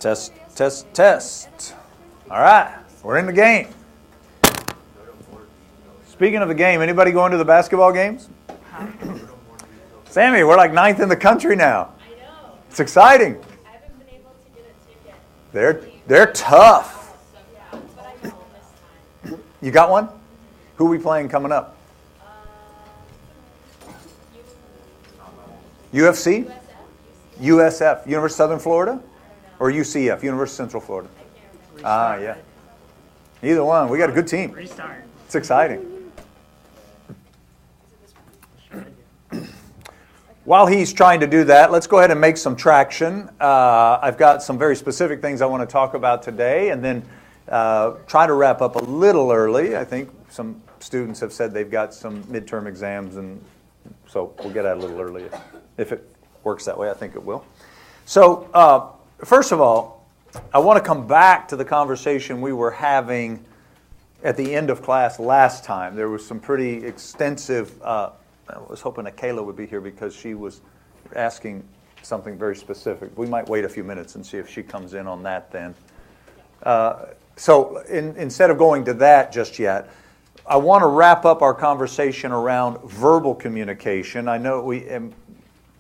Test, test, test. All right, we're in the game. Speaking of the game, anybody going to the basketball games? Sammy, we're like 9th in the country now. I know. It's exciting. I haven't been able to get a ticket. They're tough. Yeah, but I will this time. You got one? Who are we playing coming up? UFC? USF, University of Southern Florida? Or UCF, University of Central Florida? Ah, yeah. Either one. We got a good team. Restart. It's exciting. While he's trying to do that, let's go ahead and make some traction. I've got some very specific things I want to talk about today, and then try to wrap up a little early. I think some students have said they've got some midterm exams, and so we'll get out a little early if it works that way. I think it will. So, first of all, I want to come back to the conversation we were having at the end of class last time. There was some pretty extensive I was hoping that Kayla would be here because she was asking something very specific. We might wait a few minutes and see if she comes in on that then. Instead of going to that just yet, I want to wrap up our conversation around verbal communication. I know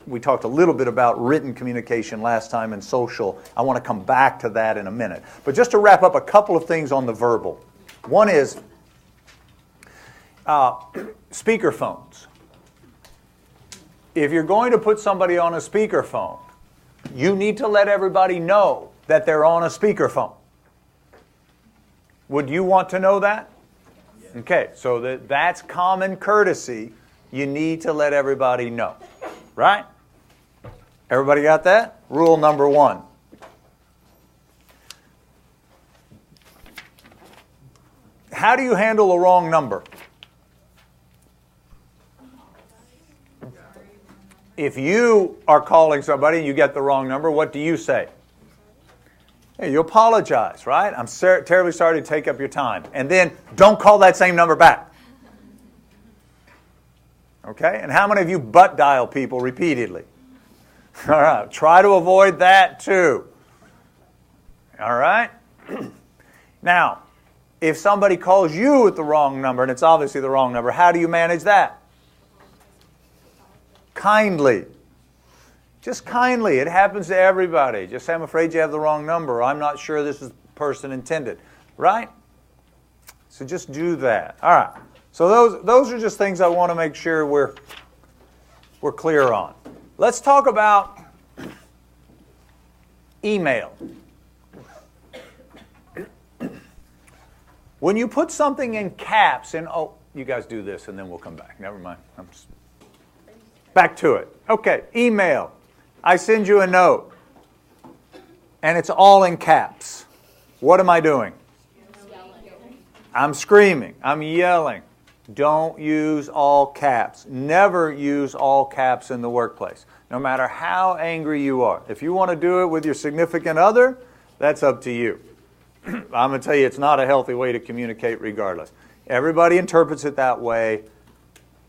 we talked a little bit about written communication last time and social. I want to come back to that in a minute. But just to wrap up a couple of things on the verbal. One is speaker phones. If you're going to put somebody on a speakerphone, you need to let everybody know that they're on a speakerphone. Would you want to know that? Yes. Okay, so that's common courtesy. You need to let everybody know. Right? Everybody got that? Rule number 1. How do you handle a wrong number? If you are calling somebody and you get the wrong number, what do you say? Hey, you apologize, right? I'm terribly sorry to take up your time. And then don't call that same number back. Okay? And how many of you butt dial people repeatedly? All right. Try to avoid that too. All right? Now, if somebody calls you at the wrong number, and it's obviously the wrong number, how do you manage that? Kindly. Just kindly. It happens to everybody. Just say, I'm afraid you have the wrong number. I'm not sure this is the person intended. Right? So just do that. All right. So those are just things I want to make sure we're clear on. Let's talk about email. When you put something in caps, you guys do this and then we'll come back. Never mind. Back to it. Okay, email. I send you a note, and it's all in caps. What am I doing? I'm screaming. I'm yelling. Don't use all caps. Never use all caps in the workplace, no matter how angry you are. If you want to do it with your significant other, that's up to you. I'm going to tell you, it's not a healthy way to communicate regardless. Everybody interprets it that way.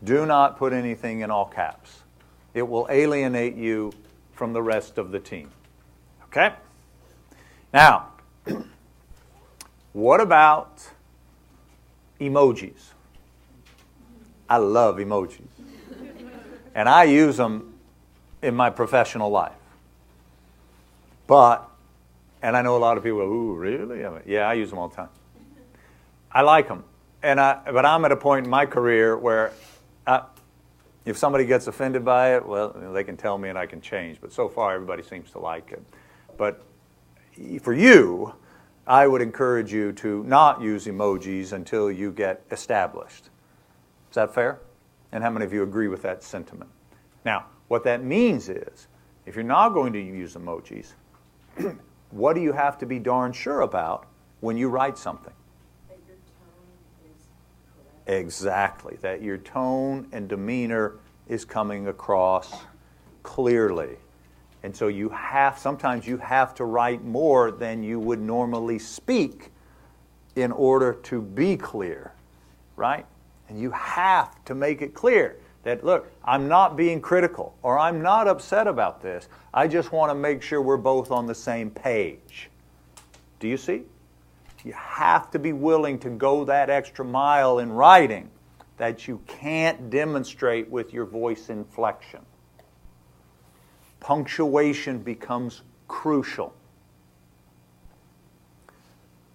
Do not put anything in all caps. It will alienate you from the rest of the team. Okay? Now, what about emojis? I love emojis. And I use them in my professional life. And I know a lot of people go, ooh, really? Yeah, I use them all the time. I like them. But I'm at a point in my career where if somebody gets offended by it, well, they can tell me and I can change. But so far, everybody seems to like it. But for you, I would encourage you to not use emojis until you get established. Is that fair? And how many of you agree with that sentiment? Now, what that means is, if you're not going to use emojis, what do you have to be darn sure about when you write something? That your tone is correct. Exactly. That your tone and demeanor is coming across clearly. And so sometimes you have to write more than you would normally speak in order to be clear, right? And you have to make it clear That, look, I'm not being critical or I'm not upset about this. I just want to make sure we're both on the same page. Do you see? You have to be willing to go that extra mile in writing that you can't demonstrate with your voice inflection. Punctuation becomes crucial.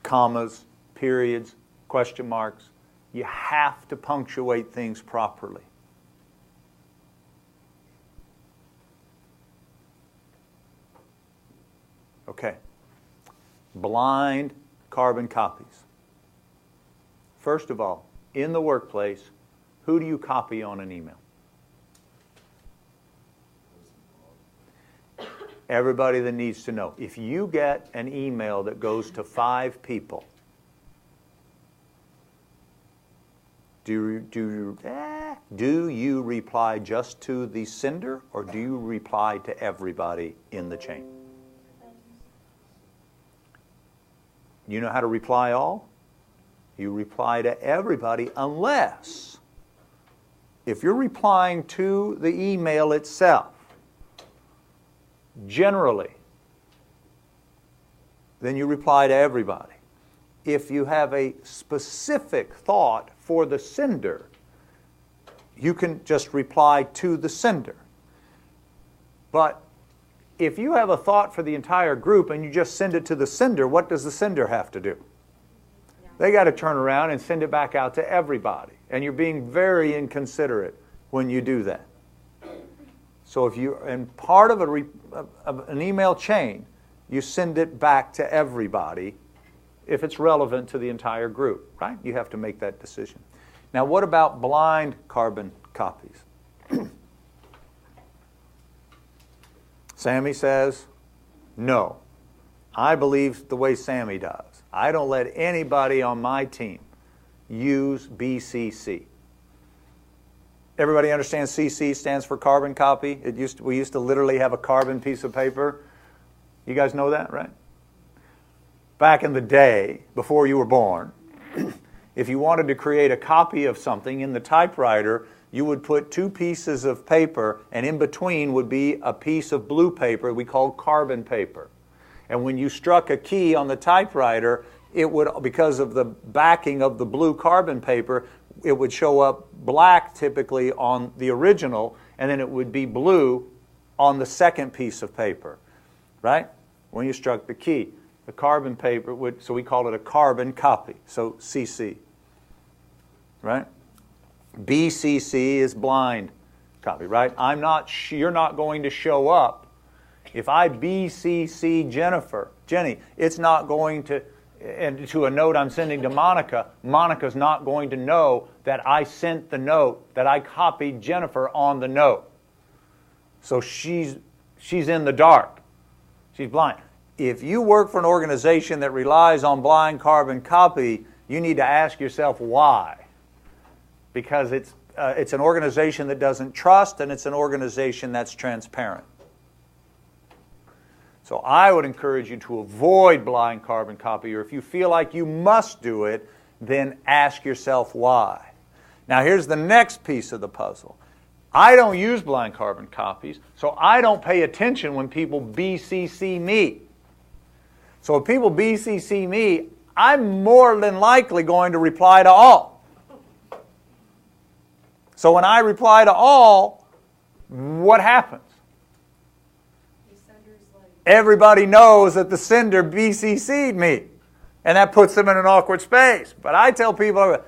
Commas, periods, question marks. You have to punctuate things properly. Okay. Blind carbon copies. First of all, in the workplace, who do you copy on an email? Everybody that needs to know. If you get an email that goes to 5 people, do you reply just to the sender, or do you reply to everybody in the chain? You know how to reply all? You reply to everybody unless, if you're replying to the email itself, generally, then you reply to everybody. If you have a specific thought for the sender, you can just reply to the sender. But if you have a thought for the entire group and you just send it to the sender, what does the sender have to do? They got to turn around and send it back out to everybody. And you're being very inconsiderate when you do that. So if you're in part of an email chain, you send it back to everybody if it's relevant to the entire group, right? You have to make that decision. Now, what about blind carbon copies? Sammy says, no. I believe the way Sammy does. I don't let anybody on my team use BCC. Everybody understands CC stands for carbon copy? We used to literally have a carbon piece of paper. You guys know that, right? Back in the day, before you were born, if you wanted to create a copy of something in the typewriter, you would put 2 pieces of paper, and in between would be a piece of blue paper we called carbon paper. And when you struck a key on the typewriter, it would, because of the backing of the blue carbon paper, it would show up black typically on the original, and then it would be blue on the second piece of paper, right? When you struck the key. The carbon paper would, so we call it a carbon copy, so CC, right? BCC is blind copy, right? You're not going to show up. If I BCC Jenny, it's not going to, and to a note I'm sending to Monica, Monica's not going to know that I sent the note, that I copied Jennifer on the note. So she's in the dark. She's blind. If you work for an organization that relies on blind carbon copy, you need to ask yourself why. Because it's an organization that doesn't trust, and it's an organization that's transparent. So I would encourage you to avoid blind carbon copy, or if you feel like you must do it, then ask yourself why. Now here's the next piece of the puzzle. I don't use blind carbon copies, so I don't pay attention when people BCC me. So if people BCC me, I'm more than likely going to reply to all. So when I reply to all, what happens? Everybody knows that the sender BCC'd me. And that puts them in an awkward space. But I tell people,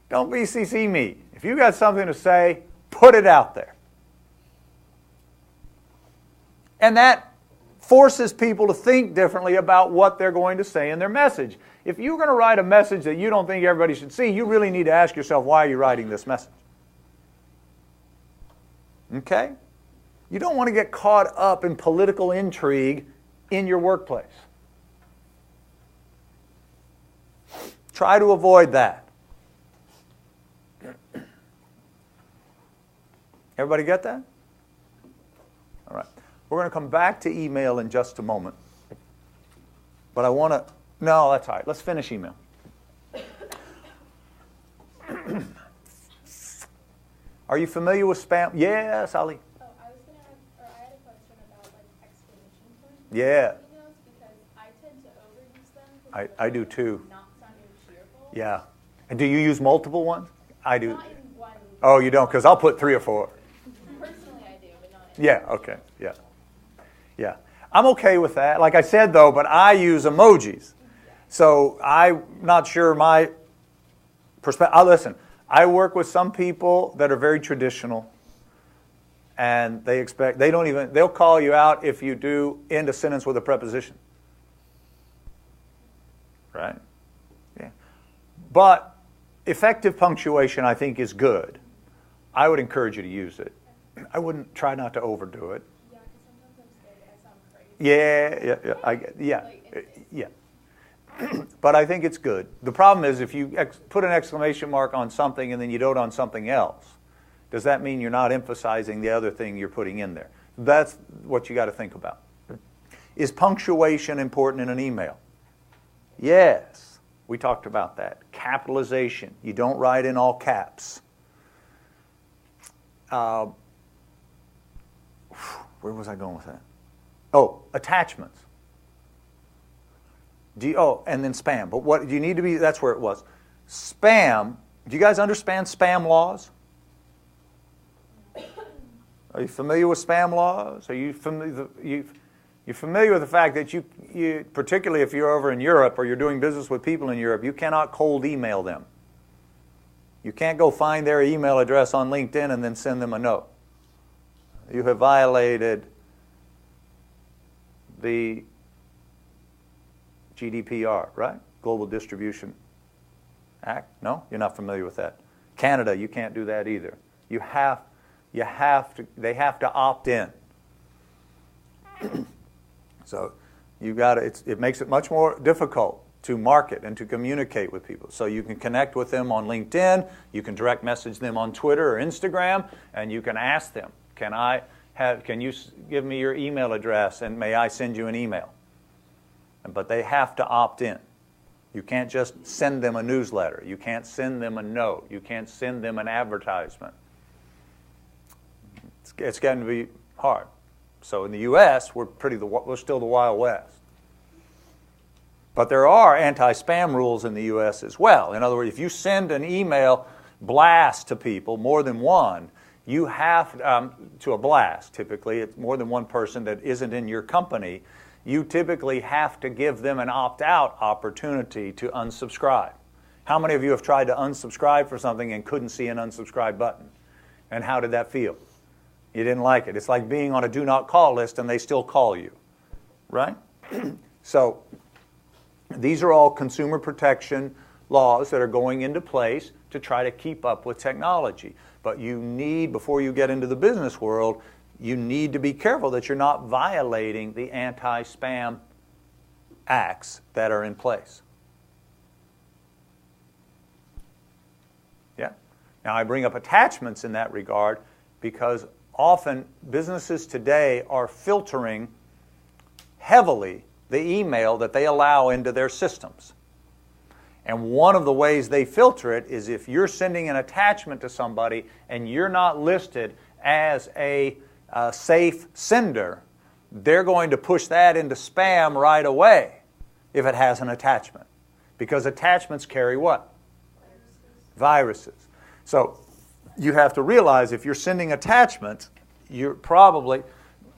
don't BCC me. If you got something to say, put it out there. And that forces people to think differently about what they're going to say in their message. If you're going to write a message that you don't think everybody should see, you really need to ask yourself, why are you writing this message? Okay? You don't want to get caught up in political intrigue in your workplace. Try to avoid that. Everybody get that? All right. We're going to come back to email in just a moment. But I want to... No, that's all right. Let's finish email. Are you familiar with spam? Yes, Ali. Oh, I was gonna ask, or I had a question about like exclamation points. Yeah. Emails, because I tend to overuse them. I do too. Not sounding cheerful. Yeah. And do you use multiple ones? I do. Not in one. Oh, you don't? Because I'll put 3 or 4. Personally, I do, but not in. Yeah, okay, yeah. Yeah. I'm okay with that. Like I said, though, but I use emojis. So I'm not sure my perspective. Listen, I work with some people that are very traditional, and they'll call you out if you do end a sentence with a preposition. Right? Yeah. But effective punctuation, I think, is good. I would encourage you to use it. I wouldn't try not to overdo it. Yeah, because sometimes I sound crazy. Yeah. But I think it's good. The problem is if you put an exclamation mark on something and then you don't on something else, does that mean you're not emphasizing the other thing you're putting in there? That's what you got to think about. Is punctuation important in an email? Yes. We talked about that. Capitalization. You don't write in all caps. Where was I going with that? Oh, attachments. And then spam. But what do you need to be? That's where it was. Spam. Do you guys understand spam laws? Are you familiar with spam laws? Are you familiar? You're familiar with the fact that you, particularly if you're over in Europe or you're doing business with people in Europe, you cannot cold email them. You can't go find their email address on LinkedIn and then send them a note. You have violated the GDPR, right? Global Distribution Act? No? You're not familiar with that. Canada, you can't do that either. They have to opt in. So it makes it much more difficult to market and to communicate with people. So you can connect with them on LinkedIn, you can direct message them on Twitter or Instagram, and you can ask them, can you give me your email address and may I send you an email? But they have to opt in. You can't just send them a newsletter. You can't send them a note. You can't send them an advertisement. It's getting to be hard. So in the U.S., we're still the Wild West. But there are anti-spam rules in the U.S. as well. In other words, if you send an email blast to people, more than one, you have to a blast. Typically, it's more than one person that isn't in your company. You typically have to give them an opt-out opportunity to unsubscribe. How many of you have tried to unsubscribe for something and couldn't see an unsubscribe button? And how did that feel? You didn't like it. It's like being on a do not call list and they still call you, right? So these are all consumer protection laws that are going into place to try to keep up with technology. But you need, before you get into the business world, you need to be careful that you're not violating the anti-spam acts that are in place. Yeah. Now I bring up attachments in that regard because often businesses today are filtering heavily the email that they allow into their systems. And one of the ways they filter it is if you're sending an attachment to somebody and you're not listed as a safe sender, they're going to push that into spam right away if it has an attachment. Because attachments carry what? Viruses. So you have to realize if you're sending attachments, you're probably,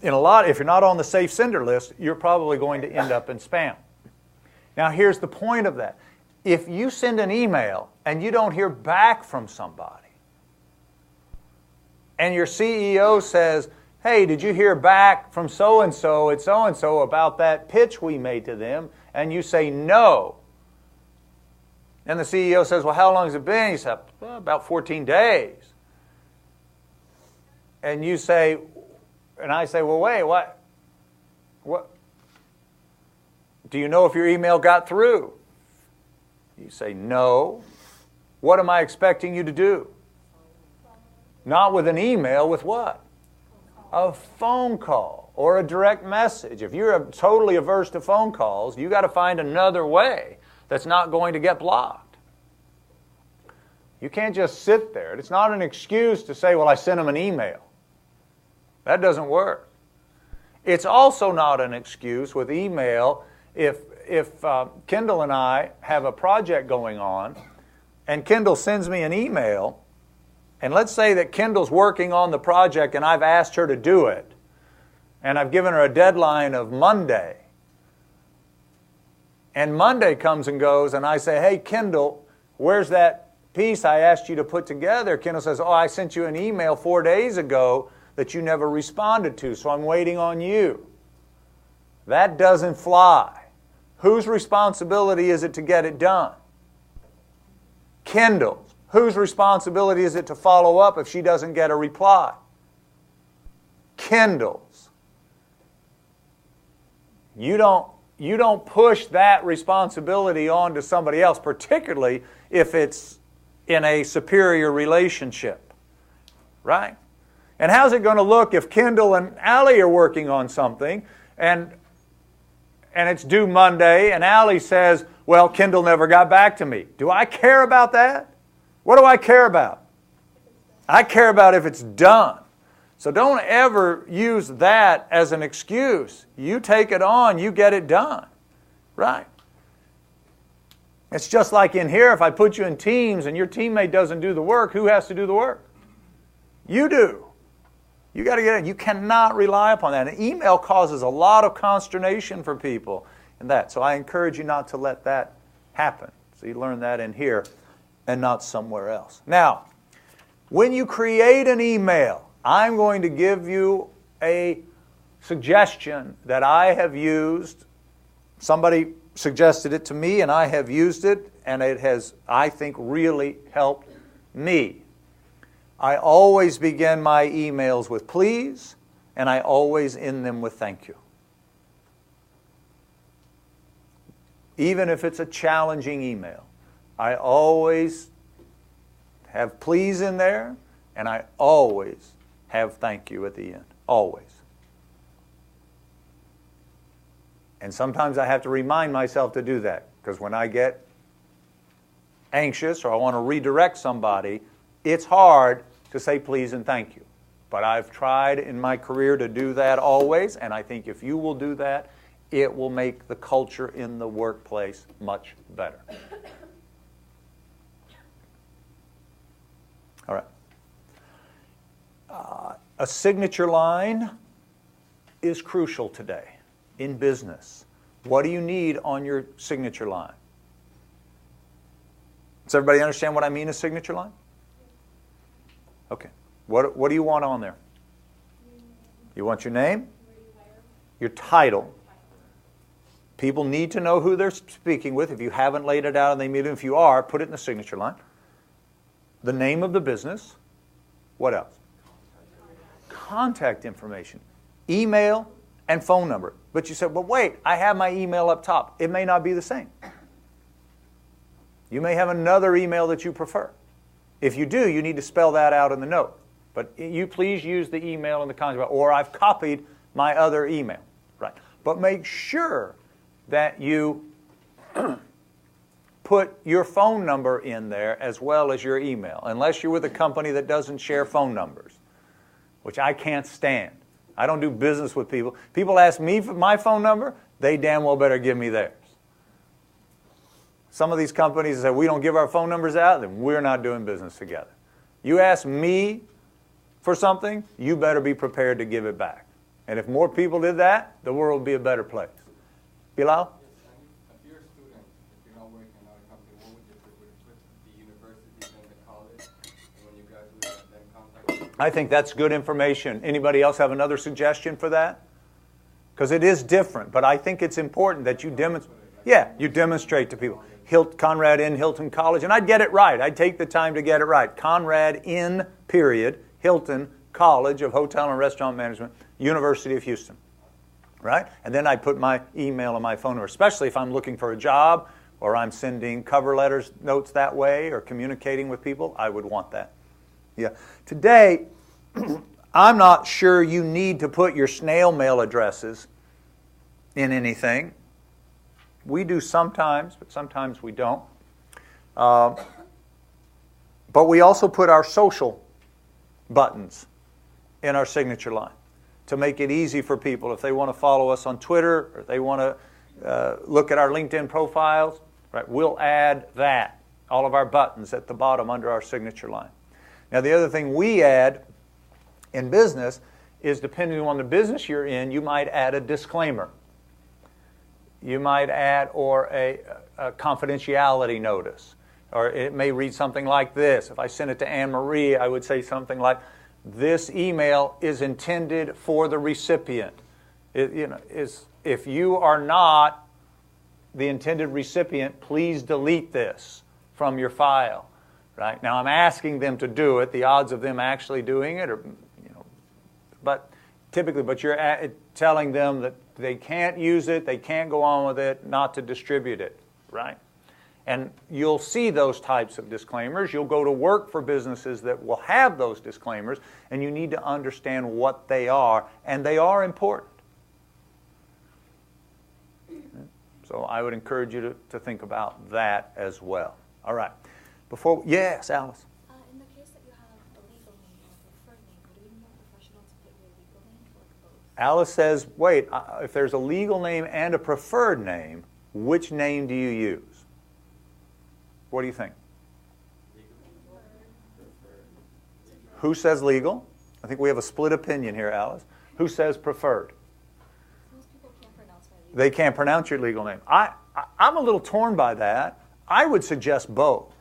if you're not on the safe sender list, you're probably going to end up in spam. Now here's the point of that. If you send an email and you don't hear back from somebody, and your CEO says, hey, did you hear back from so-and-so at so-and-so about that pitch we made to them? And you say no. And the CEO says, well, how long has it been? You say, well, about 14 days. And you say, and I say, well, wait, what? Do you know if your email got through? You say, no. What am I expecting you to do? Not with an email, with what? A phone call or a direct message. If you're totally averse to phone calls, you got to find another way that's not going to get blocked. You can't just sit there. It's not an excuse to say, well, I sent them an email. That doesn't work. It's also not an excuse with email if Kendall and I have a project going on and Kendall sends me an email, and let's say that Kendall's working on the project and I've asked her to do it, and I've given her a deadline of Monday. And Monday comes and goes, and I say, hey, Kendall, where's that piece I asked you to put together? Kendall says, oh, I sent you an email 4 days ago that you never responded to, so I'm waiting on you. That doesn't fly. Whose responsibility is it to get it done? Kendall's. Whose responsibility is it to follow up if she doesn't get a reply? Kendall's. You don't push that responsibility on to somebody else, particularly if it's in a superior relationship, right? And how's it going to look if Kendall and Allie are working on something and it's due Monday and Allie says, well, Kendall never got back to me. Do I care about that? What do I care about? I care about if it's done. So don't ever use that as an excuse. You take it on, you get it done. Right? It's just like in here, if I put you in teams and your teammate doesn't do the work, who has to do the work? You do. You got to get it. You cannot rely upon that. An email causes a lot of consternation for people in that. So I encourage you not to let that happen. So you learn that in here and not somewhere else. Now, when you create an email, I'm going to give you a suggestion that I have used. Somebody suggested it to me, and I have used it, and it has, I think, really helped me. I always begin my emails with please, and I always end them with thank you. Even if it's a challenging email, I always have please in there, and I always have thank you at the end. Always. And sometimes I have to remind myself to do that, because when I get anxious or I want to redirect somebody, it's hard to say please and thank you. But I've tried in my career to do that always, and I think if you will do that, it will make the culture in the workplace much better. All right. A signature line is crucial today in business. What do you need on your signature line? Does everybody understand what I mean, a signature line? Okay. What do you want on there? You want your name? Your title. People need to know who they're speaking with. If you haven't laid it out and they meet them, if you are, put it in the signature line. The name of the business. What else? Contact information. Email and phone number. But you said, well, wait, I have my email up top. It may not be the same. You may have another email that you prefer. If you do, you need to spell that out in the note. But you please use the email in the contact, or I've copied my other email. Right. But make sure that you put your phone number in there as well as your email, unless you're with a company that doesn't share phone numbers, which I can't stand. I don't do business with people. People ask me for my phone number, they damn well better give me theirs. Some of these companies say, we don't give our phone numbers out, then we're not doing business together. You ask me for something, you better be prepared to give it back. And if more people did that, the world would be a better place. Bilal? Yes, if you're a student, if you're not working at a company, what would you put? Would you put the university and the college? And when you graduate, then contact you? I think that's good information. Anybody else have another suggestion for that? Because it is different, but I think it's important that you demonstrate. Yeah, you demonstrate to people. Conrad in Hilton College, and I'd get it right. I'd take the time to get it right. Conrad in, period, Hilton College of Hotel and Restaurant Management, University of Houston. Right? And then I put my email and my phone number, especially if I'm looking for a job or I'm sending cover letters, notes that way, or communicating with people, I would want that. Yeah. Today, I'm not sure you need to put your snail mail addresses in anything. We do sometimes, but sometimes we don't. But we also put our social buttons in our signature line to make it easy for people if they want to follow us on Twitter or they want to look at our LinkedIn profiles. Right, we'll add that, all of our buttons at the bottom under our signature line. Now, the other thing we add in business is, depending on the business you're in, you might add a disclaimer. You might add or a confidentiality notice. Or it may read something like this. If I sent it to Anne Marie, I would say something like, this email is intended for the recipient. If you are not the intended recipient, please delete this from your file. Right? Now, I'm asking them to do it. The odds of them actually doing it are, but you're telling them that they can't use it, they can't go on with it, not to distribute it, right? And you'll see those types of disclaimers. You'll go to work for businesses that will have those disclaimers, and you need to understand what they are, and they are important. So I would encourage you to think about that as well. All right. Yes, Alice. In the case that you have a legal name and a preferred name, would it be more professional to put your legal name or both? Alice says, wait, if there's a legal name and a preferred name, which name do you use? What do you think? Who says legal? I think we have a split opinion here, Alice. Who says preferred? Most people can't pronounce my legal name. They can't pronounce your legal name. I'm a little torn by that. I would suggest both.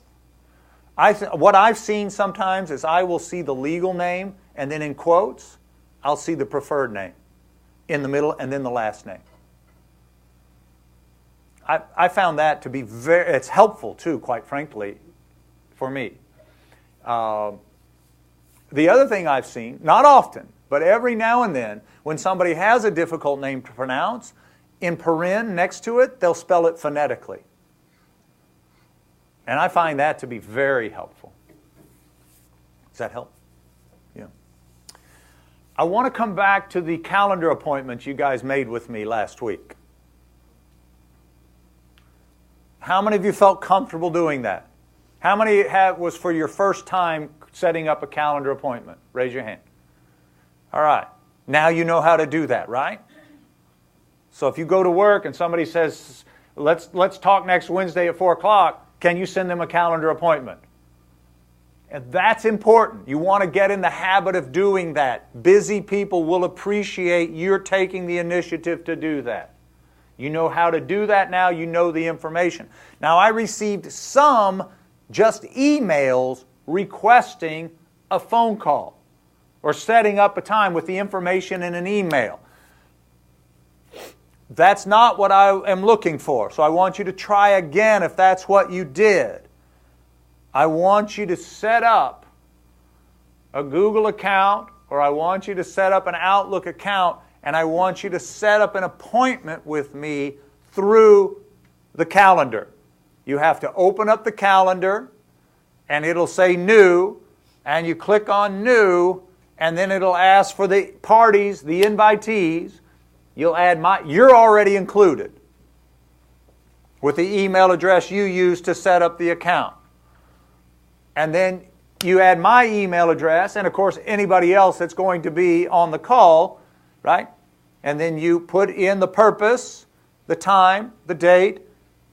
What I've seen sometimes is I will see the legal name, and then in quotes, I'll see the preferred name in the middle, and then the last name. I found that to be it's helpful too, quite frankly, for me. The other thing I've seen, not often, but every now and then, when somebody has a difficult name to pronounce, in paren next to it, they'll spell it phonetically. And I find that to be very helpful. Does that help? Yeah. I want to come back to the calendar appointments you guys made with me last week. How many of you felt comfortable doing that? How many was for your first time setting up a calendar appointment? Raise your hand. All right. Now you know how to do that, right? So if you go to work and somebody says, let's talk next Wednesday at 4 o'clock, can you send them a calendar appointment? And that's important. You want to get in the habit of doing that. Busy people will appreciate you're taking the initiative to do that. You know how to do that now. You know the information. Now, I received some just emails requesting a phone call or setting up a time with the information in an email. That's not what I am looking for. So I want you to try again if that's what you did. I want you to set up a Google account, or I want you to set up an Outlook account, and I want you to set up an appointment with me through the calendar. You have to open up the calendar, and it'll say New, and you click on New, and then it'll ask for the parties, the invitees. You'll add you're already included with the email address you use to set up the account. And then you add my email address, and of course anybody else that's going to be on the call, right? And then you put in the purpose, the time, the date,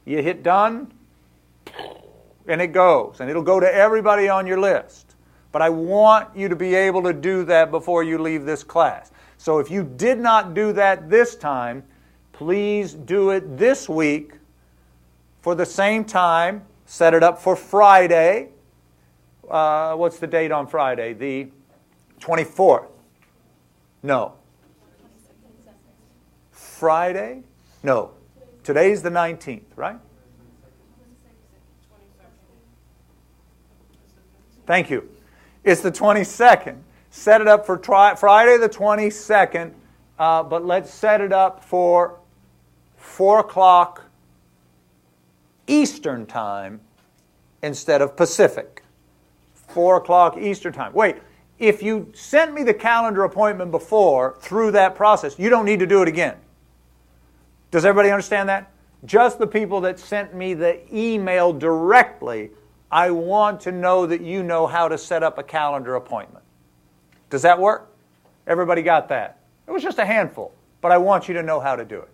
you hit done, and it goes. And it'll go to everybody on your list. But I want you to be able to do that before you leave this class. So if you did not do that this time, please do it this week for the same time. Set it up for Friday. What's the date on Friday? The 24th. No. Friday? No. Today's the 19th, right? Thank you. It's the 22nd. Set it up for Friday the 22nd, but let's set it up for 4 o'clock Eastern Time instead of Pacific. 4 o'clock Eastern Time. Wait, if you sent me the calendar appointment before through that process, you don't need to do it again. Does everybody understand that? Just the people that sent me the email directly, I want to know that you know how to set up a calendar appointment. Does that work? Everybody got that? It was just a handful, but I want you to know how to do it.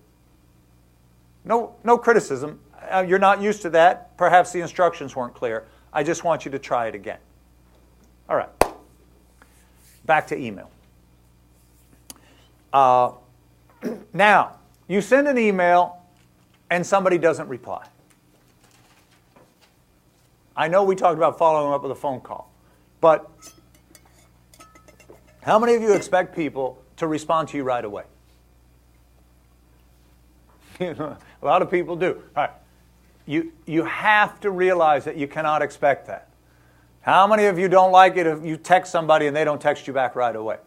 No criticism. You're not used to that. Perhaps the instructions weren't clear. I just want you to try it again. All right. Back to email. Now, you send an email and somebody doesn't reply. I know we talked about following up with a phone call, but how many of you expect people to respond to you right away? A lot of people do. All right. You have to realize that you cannot expect that. How many of you don't like it if you text somebody and they don't text you back right away?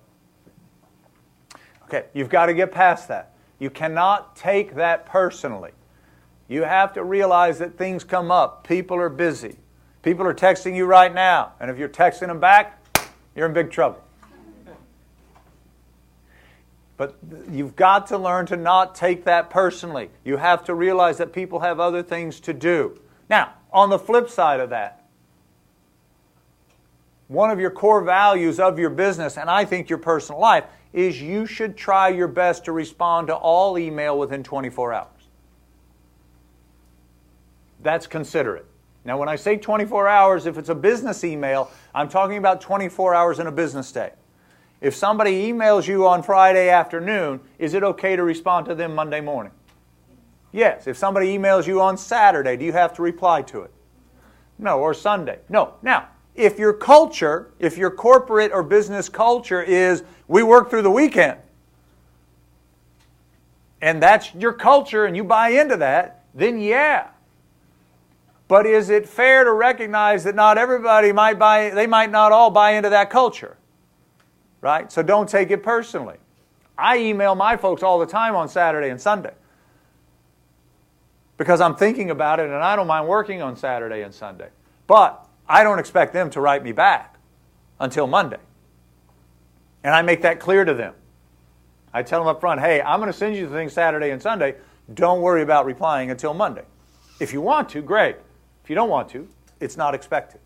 Okay, you've got to get past that. You cannot take that personally. You have to realize that things come up. People are busy. People are texting you right now. And if you're texting them back, you're in big trouble. But you've got to learn to not take that personally. You have to realize that people have other things to do. Now, on the flip side of that, one of your core values of your business, and I think your personal life, is you should try your best to respond to all email within 24 hours. That's considerate. Now, when I say 24 hours, if it's a business email, I'm talking about 24 hours in a business day. If somebody emails you on Friday afternoon, is it okay to respond to them Monday morning? Yes. If somebody emails you on Saturday, do you have to reply to it? No. Or Sunday? No. Now, if your culture, if your corporate or business culture is, we work through the weekend, and that's your culture and you buy into that, then yeah. But is it fair to recognize that not everybody they might not all buy into that culture? Right? So don't take it personally. I email my folks all the time on Saturday and Sunday because I'm thinking about it and I don't mind working on Saturday and Sunday. But I don't expect them to write me back until Monday. And I make that clear to them. I tell them up front, hey, I'm going to send you the thing Saturday and Sunday. Don't worry about replying until Monday. If you want to, great. If you don't want to, it's not expected.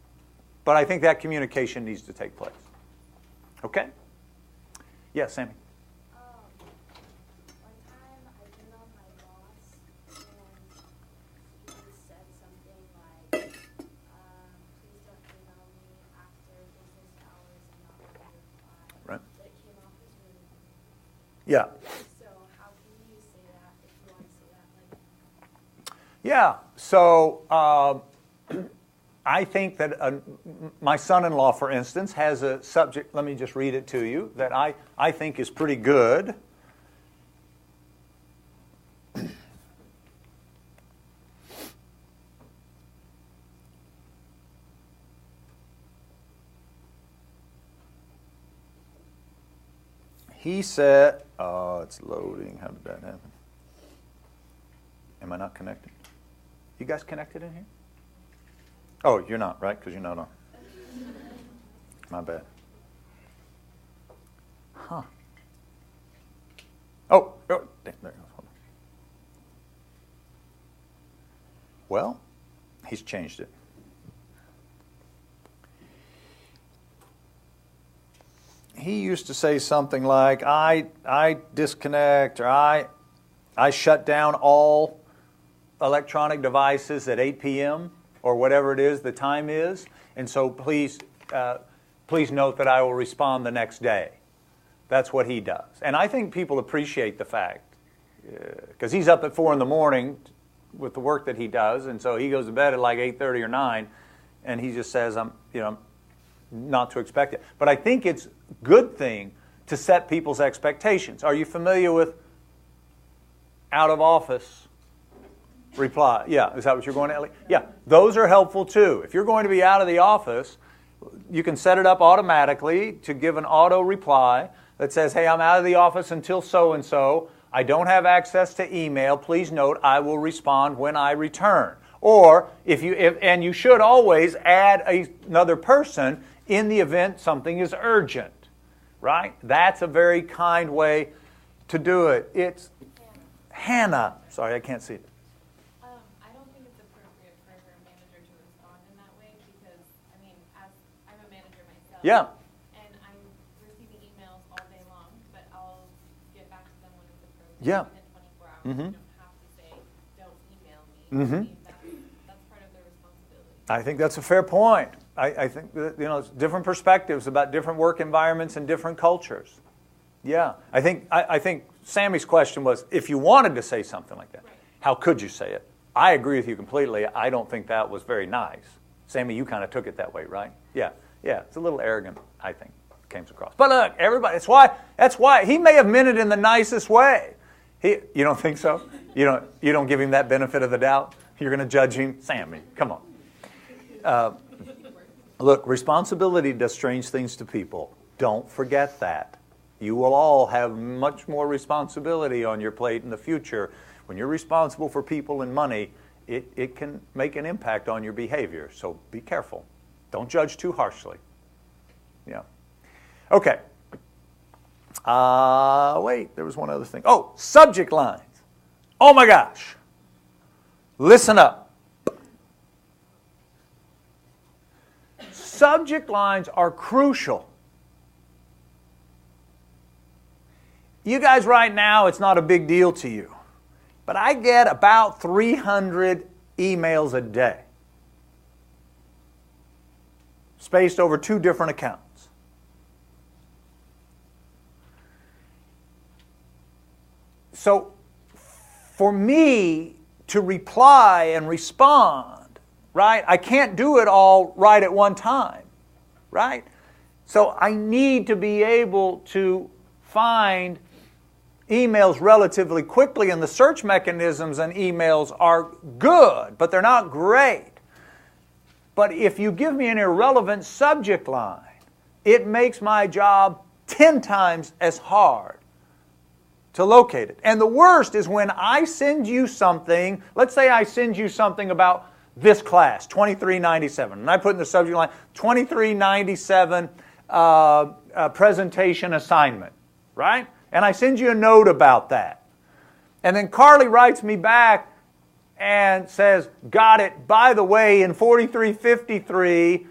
But I think that communication needs to take place. Okay? Yes, Sammy. One time I emailed my boss and he said something like, please don't email me after business hours and not when I reply. Right. But it came off as really rude. Yeah. So how can you say that if you want to say that? Yeah. So I think that my son-in-law, for instance, has a subject, let me just read it to you, that I think is pretty good. He said, oh, it's loading. How did that happen? Am I not connected? You guys connected in here? Oh, you're not, right? Because you're not on. My bad. Huh. Oh, there it goes. Well, he's changed it. He used to say something like, I disconnect, or I shut down all electronic devices at 8 p.m., or whatever it is the time is, and so please note that I will respond the next day. That's what he does. And I think people appreciate the fact, because he's up at 4 in the morning with the work that he does, and so he goes to bed at like 8:30 or 9, and he just says, I'm not to expect it. But I think it's a good thing to set people's expectations. Are you familiar with out of office reply? Yeah, is that what you're going to, Ellie? Yeah, those are helpful too. If you're going to be out of the office, you can set it up automatically to give an auto reply that says, hey, I'm out of the office until so-and-so. I don't have access to email. Please note, I will respond when I return. Or, and you should always add another person in the event something is urgent, right? That's a very kind way to do it. It's Hannah. Sorry, I can't see it. I don't think it's appropriate for her manager to respond in that way Yeah. And I'm receiving emails all day long, but I'll get back to them when it's appropriate Yeah. within 24 hours. Mhm. You don't have to say, don't email me. Mhm. I mean, that's part of their responsibility. I think that's a fair point. I think that, it's different perspectives about different work environments and different cultures. Yeah. I think Sammy's question was, if you wanted to say something like that, Right. how could you say it? I agree with you completely. I don't think that was very nice. Sammy, you kind of took it that way, right? Yeah. Yeah. It's a little arrogant, I think, came across. But look, everybody, that's why he may have meant it in the nicest way. You don't think so? You don't give him that benefit of the doubt? You're going to judge him? Sammy, come on. Look, responsibility does strange things to people. Don't forget that. You will all have much more responsibility on your plate in the future. When you're responsible for people and money, it can make an impact on your behavior. So be careful. Don't judge too harshly. Yeah. Okay. Wait, there was one other thing. Oh, subject lines. Oh my gosh. Listen up. Subject lines are crucial. You guys right now, it's not a big deal to you. But I get about 300 emails a day, spaced over 2 different accounts. So for me to reply and respond, right, I can't do it all right at one time, right? So I need to be able to find emails relatively quickly, and the search mechanisms on emails are good, but they're not great. But if you give me an irrelevant subject line, it makes my job 10 times as hard to locate it. And the worst is when I send you something, let's say I send you something about this class, 2397, and I put in the subject line, 2397 presentation assignment, right? And I send you a note about that. And then Carly writes me back and says, got it, by the way, in 4353,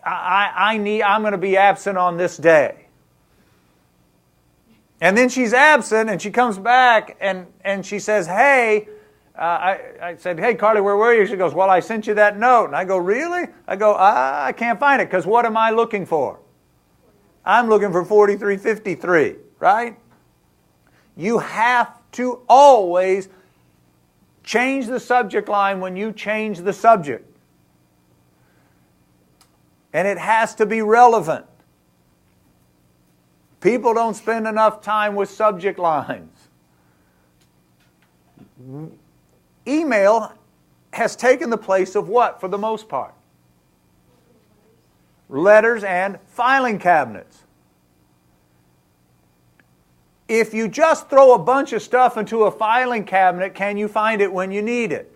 I'm going to be absent on this day. And then she's absent and she comes back and she says, hey, I said, hey, Carly, where were you? She goes, well, I sent you that note. And I go, really? I go, I can't find it, because what am I looking for? I'm looking for 4353, right? You have to always change the subject line when you change the subject. And it has to be relevant. People don't spend enough time with subject lines. Email has taken the place of what, for the most part? Letters and filing cabinets. If you just throw a bunch of stuff into a filing cabinet, can you find it when you need it?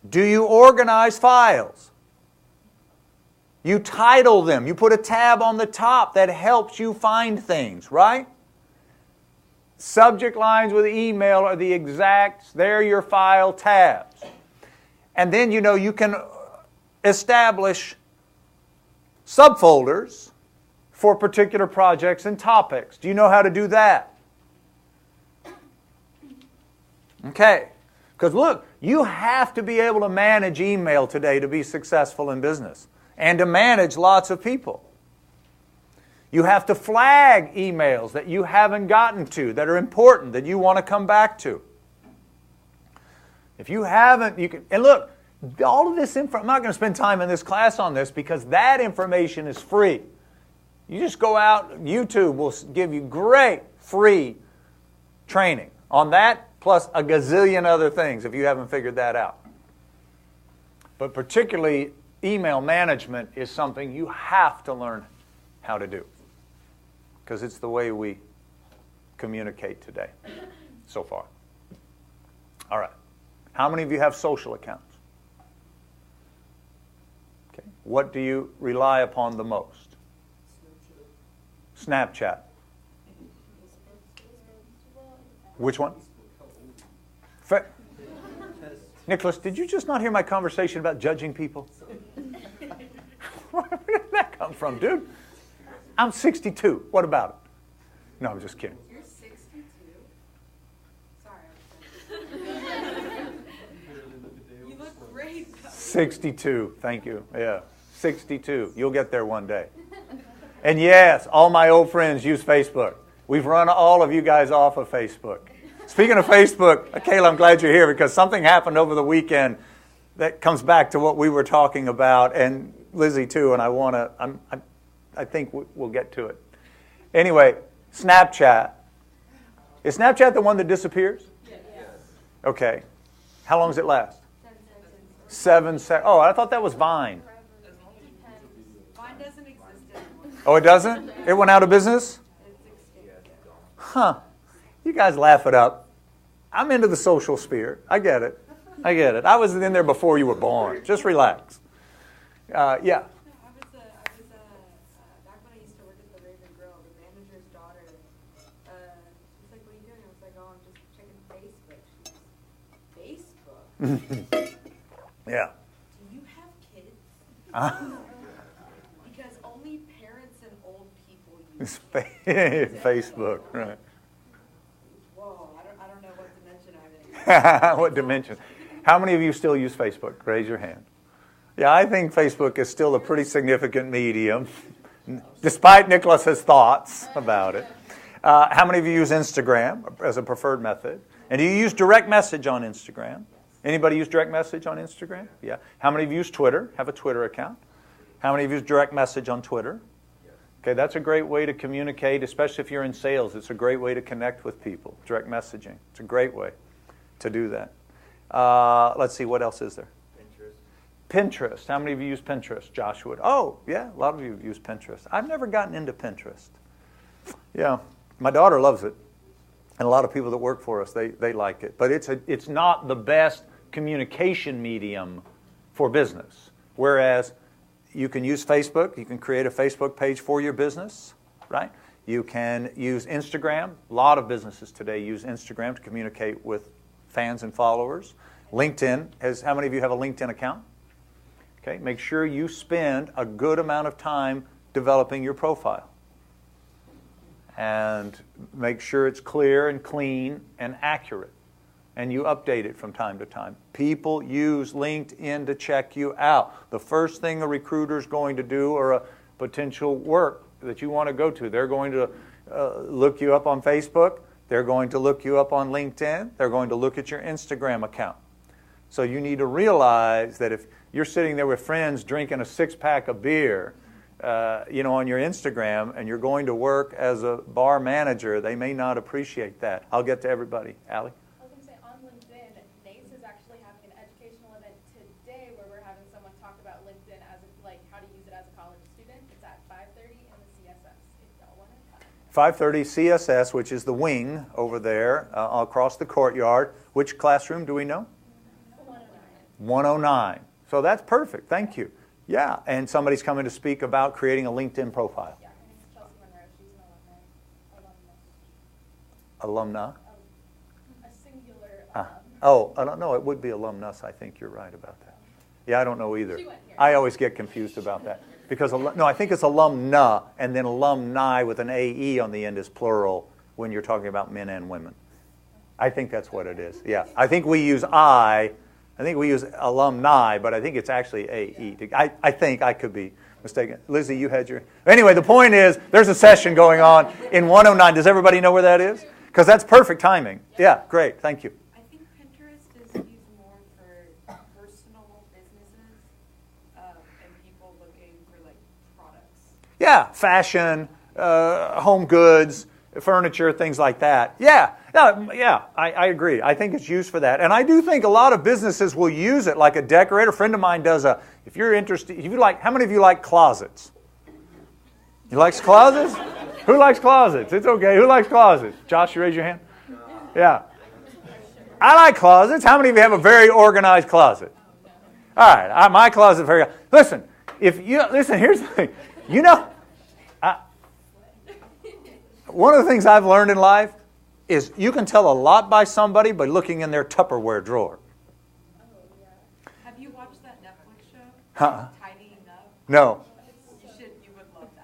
Do you organize files? You title them. You put a tab on the top that helps you find things, right? Subject lines with email are the exact, they're your file tabs. And then, you can establish subfolders for particular projects and topics. Do you know how to do that? Okay. Because look, you have to be able to manage email today to be successful in business and to manage lots of people. You have to flag emails that you haven't gotten to, that are important, that you want to come back to. If you haven't, you can, and look, all of this info, I'm not going to spend time in this class on this because that information is free. You just go out, YouTube will give you great free training on that, plus a gazillion other things if you haven't figured that out. But particularly, email management is something you have to learn how to do, because it's the way we communicate today so far. All right. How many of you have social accounts? Okay. What do you rely upon the most? Snapchat. Which one? Nicholas, did you just not hear my conversation about judging people? come from, dude? I'm 62. What about it? No, I'm just kidding. You're 62? Sorry. You look great, though. 62. Thank you. Yeah, 62. You'll get there one day. And yes, all my old friends use Facebook. We've run all of you guys off of Facebook. Speaking of Facebook, Kayla, I'm glad you're here because something happened over the weekend that comes back to what we were talking about, and Lizzie too. And I think we'll get to it. Anyway, Snapchat. Is Snapchat the one that disappears? Yes. Okay. How long does it last? 7 seconds. Oh, I thought that was Vine. Vine doesn't exist anymore. Oh, it doesn't? It went out of business? Huh. You guys laugh it up. I'm into the social sphere. I get it. I was in there before you were born. Just relax. Yeah. No, I was back when I used to work at the Raven Grill, the manager's daughter, she's like, what are you doing? I was like, oh, I'm just checking Facebook. She's, Facebook? Yeah. Do you have kids? Because only parents and old people use Facebook, right. Whoa, I don't know what dimension I'm in. What dimension? How many of you still use Facebook? Raise your hand. Yeah, I think Facebook is still a pretty significant medium, despite Nicholas's thoughts about it. How many of you use Instagram as a preferred method? And do you use direct message on Instagram? Anybody use direct message on Instagram? Yeah. How many of you use Twitter? Have a Twitter account? How many of you use direct message on Twitter? Okay, that's a great way to communicate, especially if you're in sales. It's a great way to connect with people. Direct messaging. It's a great way to do that. Let's see, what else is there? Pinterest. How many of you use Pinterest? Joshua. Oh, yeah, a lot of you use Pinterest. I've never gotten into Pinterest. Yeah, my daughter loves it. And a lot of people that work for us, they like it. But it's not the best communication medium for business. Whereas you can use Facebook. You can create a Facebook page for your business, right? You can use Instagram. A lot of businesses today use Instagram to communicate with fans and followers. LinkedIn. How many of you have a LinkedIn account? Okay, make sure you spend a good amount of time developing your profile. And make sure it's clear and clean and accurate. And you update it from time to time. People use LinkedIn to check you out. The first thing a recruiter is going to do, or a potential work that you want to go to, they're going to look you up on Facebook. They're going to look you up on LinkedIn. They're going to look at your Instagram account. So you need to realize that if you're sitting there with friends drinking a 6-pack of beer, on your Instagram, and you're going to work as a bar manager, they may not appreciate that. I'll get to everybody. Allie? I was going to say, on LinkedIn, NACE is actually having an educational event today where we're having someone talk about LinkedIn as how to use it as a college student. It's at 5:30 in the CSS, if y'all want to. 5:30 CSS, which is the wing over there across the courtyard. Which classroom do we know? 109. So that's perfect. Thank you. Yeah, and somebody's coming to speak about creating a LinkedIn profile. Yeah, her name is Chelsea Monroe. She's an alumna. Alumna? A singular I don't know. It would be alumnus. I think you're right about that. Yeah, I don't know either. She went here. I always get confused about that. Because, I think it's alumna, and then alumni with an AE on the end is plural when you're talking about men and women. I think that's what it is. Yeah, I think we use we use alumni, but I think it's actually AE. I think I could be mistaken. Lizzie, you had your... Anyway, the point is, there's a session going on in 109. Does everybody know where that is? Because that's perfect timing. Yeah, great. Thank you. I think Pinterest is used more for personal businesses and people looking for products. Yeah, fashion, home goods, furniture, things like that. Yeah, I agree. I think it's used for that. And I do think a lot of businesses will use it, like a decorator. A friend of mine does if you're interested, how many of you like closets? You like closets? Who likes closets? It's okay. Who likes closets? Josh, you raise your hand? Yeah. I like closets. How many of you have a very organized closet? All right, my closet is very... Listen, here's the thing. One of the things I've learned in life is you can tell a lot by somebody by looking in their Tupperware drawer. Have you watched that Netflix show? Huh? Tidying Up? No. You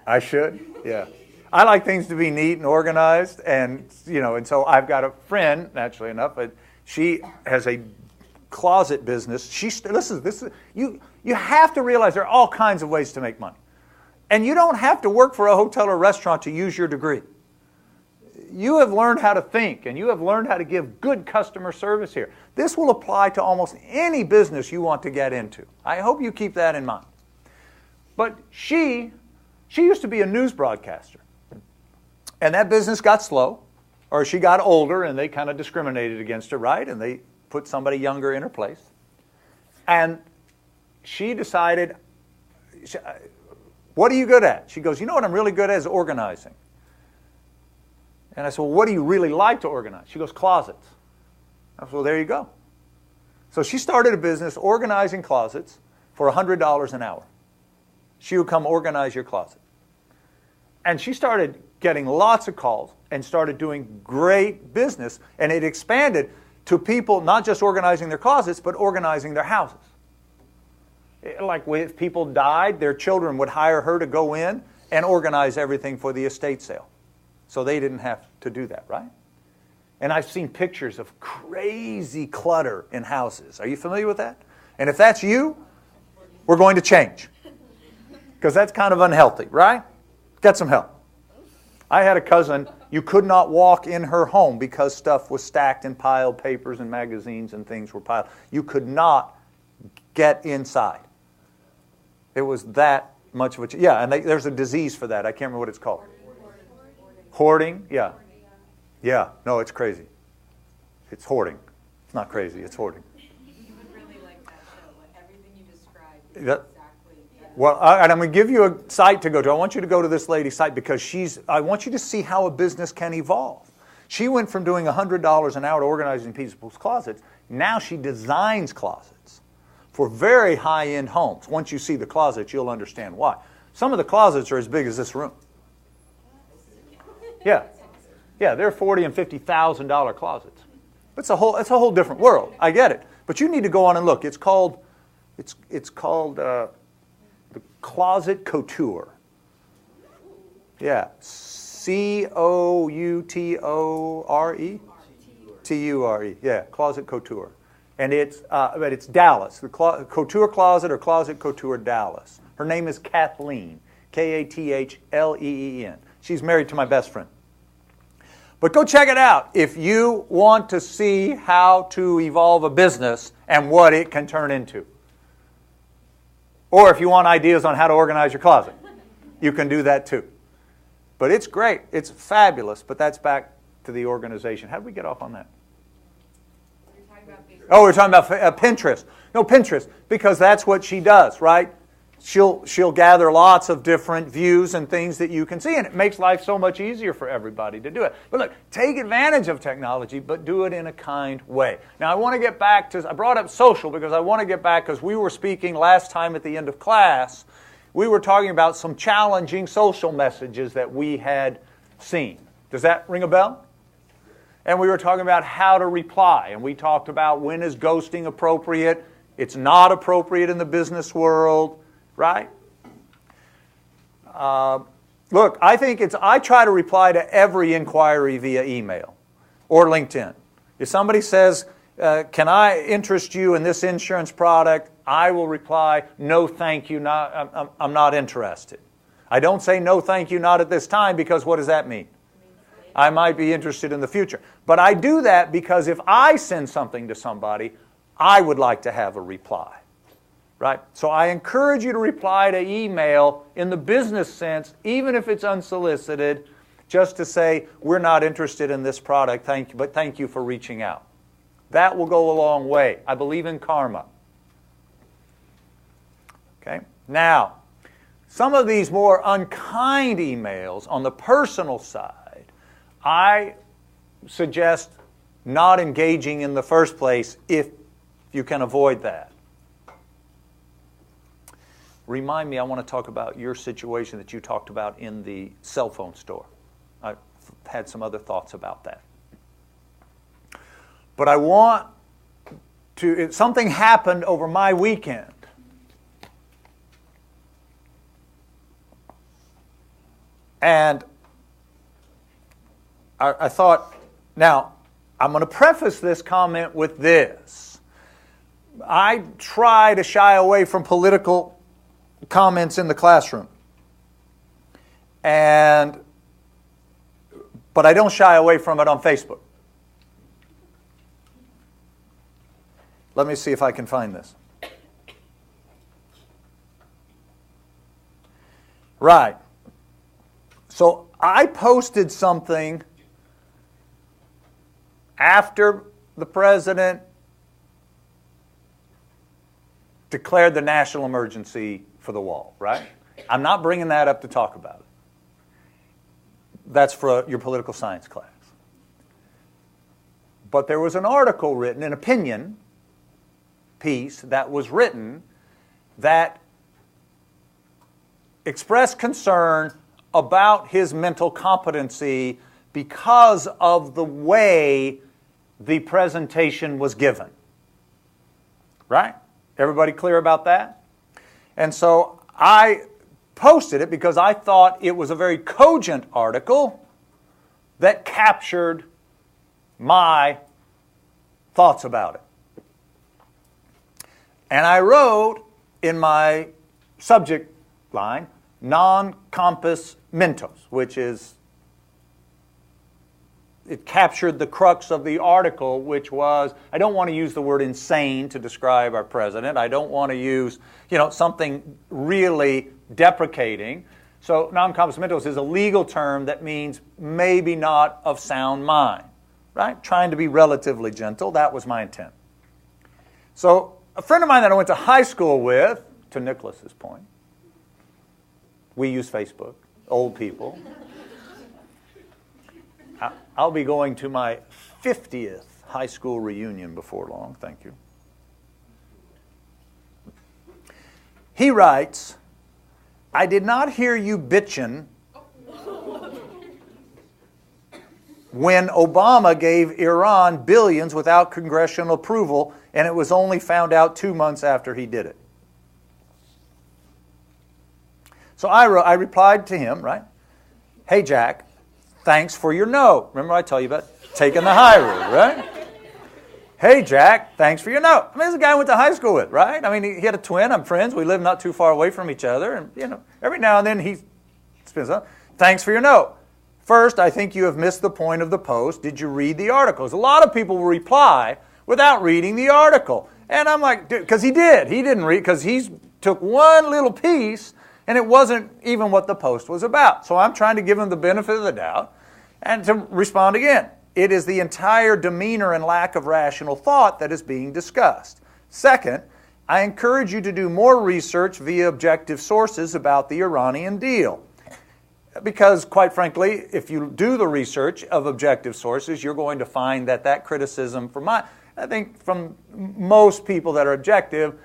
I should, yeah. I like things to be neat and organized, and and so I've got a friend, naturally enough, but she has a closet business. You have to realize there are all kinds of ways to make money. And you don't have to work for a hotel or restaurant to use your degree. You have learned how to think, and you have learned how to give good customer service here. This will apply to almost any business you want to get into. I hope you keep that in mind. But she used to be a news broadcaster. And that business got slow, or she got older, and they kind of discriminated against her, right? And they put somebody younger in her place. And she decided, what are you good at? She goes, you know what I'm really good at is organizing. And I said, well, what do you really like to organize? She goes, closets. I said, well, there you go. So she started a business organizing closets for $100 an hour. She would come organize your closet. And she started getting lots of calls and started doing great business. And it expanded to people not just organizing their closets, but organizing their houses. Like if people died, their children would hire her to go in and organize everything for the estate sale. So they didn't have to do that, right? And I've seen pictures of crazy clutter in houses. Are you familiar with that? And if that's you, we're going to change. Because that's kind of unhealthy, right? Get some help. I had a cousin, you could not walk in her home because stuff was stacked and piled, papers and magazines and things were piled. You could not get inside. It was that much of a... Yeah, and there's a disease for that. I can't remember what it's called. Hoarding? Yeah. Yeah. No, it's crazy. It's hoarding. It's not crazy. It's hoarding. You would really like that show. Like everything you described is exactly that. Well, and I'm going to give you a site to go to. I want you to go to this lady's site because I want you to see how a business can evolve. She went from doing $100 an hour to organizing people's closets. Now she designs closets for very high-end homes. Once you see the closets, you'll understand why. Some of the closets are as big as this room. Yeah. Yeah, they're $40,000 and $50,000 closets. It's a whole different world. I get it. But you need to go on and look. It's called the Closet Couture. Yeah. Coutore? T-U-R-E. Yeah, Closet Couture. And it's Dallas. The Couture Closet or Closet Couture Dallas. Her name is Kathleen. Kathleen. She's married to my best friend. But go check it out if you want to see how to evolve a business and what it can turn into. Or if you want ideas on how to organize your closet, you can do that too. But it's great. It's fabulous. But that's back to the organization. How did we get off on that? You're talking about Facebook. Oh, we're talking about Pinterest. No, Pinterest, because that's what she does, right? She'll gather lots of different views and things that you can see, and it makes life so much easier for everybody to do it. But look, take advantage of technology, but do it in a kind way. Now, I want to get back to, I brought up social because I want to get back, because we were speaking last time at the end of class, we were talking about some challenging social messages that we had seen. Does that ring a bell? And we were talking about how to reply, and we talked about when is ghosting appropriate. It's not appropriate in the business world. Right? Look, I try to reply to every inquiry via email or LinkedIn. If somebody says, can I interest you in this insurance product, I will reply, no thank you, I'm not interested. I don't say no thank you, not at this time, because what does that mean? I might be interested in the future. But I do that because if I send something to somebody, I would like to have a reply. Right? So I encourage you to reply to email in the business sense, even if it's unsolicited, just to say, we're not interested in this product, thank you, but thank you for reaching out. That will go a long way. I believe in karma. Okay? Now, some of these more unkind emails on the personal side, I suggest not engaging in the first place if you can avoid that. Remind me, I want to talk about your situation that you talked about in the cell phone store. I had some other thoughts about that. But I want to, something happened over my weekend. And I thought, now, I'm going to preface this comment with this. I try to shy away from political comments in the classroom. But I don't shy away from it on Facebook. Let me see if I can find this. Right. So I posted something after the president declared the national emergency for the wall, right? I'm not bringing that up to talk about it. That's for your political science class. But there was an article written, an opinion piece that was written that expressed concern about his mental competency because of the way the presentation was given. Right? Everybody clear about that? And so I posted it because I thought it was a very cogent article that captured my thoughts about it. And I wrote in my subject line, non compos mentis, which is, it captured the crux of the article, which was, I don't want to use the word insane to describe our president. I don't want to use, something really deprecating. So non compos mentis is a legal term that means maybe not of sound mind, right? Trying to be relatively gentle. That was my intent. So a friend of mine that I went to high school with, to Nicholas's point, we use Facebook, old people. I'll be going to my 50th high school reunion before long. Thank you. He writes, I did not hear you bitching when Obama gave Iran billions without congressional approval, and it was only found out 2 months after he did it. So I replied to him, right? Hey, Jack, thanks for your note. Remember I tell you about taking the high road, right? Hey, Jack, thanks for your note. I mean, this is a guy I went to high school with, right? I mean, he had a twin. I'm friends. We live not too far away from each other. And, every now and then he spins up. Thanks for your note. First, I think you have missed the point of the post. Did you read the articles? A lot of people will reply without reading the article. And I'm like, dude, because he did. He didn't read, because he took one little piece, and it wasn't even what the post was about. So I'm trying to give him the benefit of the doubt and to respond again. It is the entire demeanor and lack of rational thought that is being discussed. Second, I encourage you to do more research via objective sources about the Iranian deal. Because, quite frankly, if you do the research of objective sources, you're going to find that criticism I think from most people that are objective,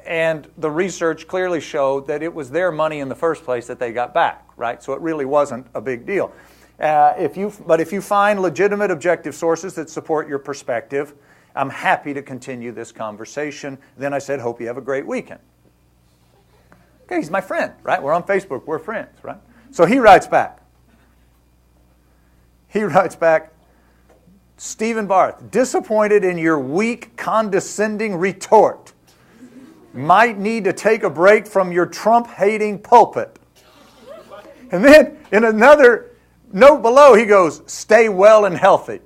and the research clearly showed that it was their money in the first place that they got back, right? So it really wasn't a big deal. If you find legitimate objective sources that support your perspective, I'm happy to continue this conversation. Then I said, hope you have a great weekend. Okay, he's my friend, right? We're on Facebook. We're friends, right? So he writes back. Stephen Barth, disappointed in your weak, condescending retort. Might need to take a break from your Trump-hating pulpit. And then in another note below, he goes, stay well and healthy.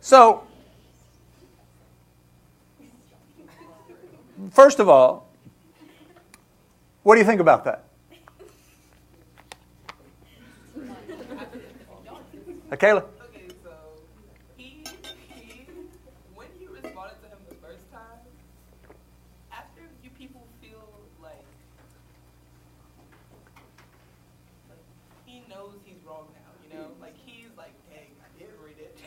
So, first of all, what do you think about that? Kayla? Okay, so when you responded to him the first time, after you people feel like he knows he's wrong now, Like he's like, dang, I did read it.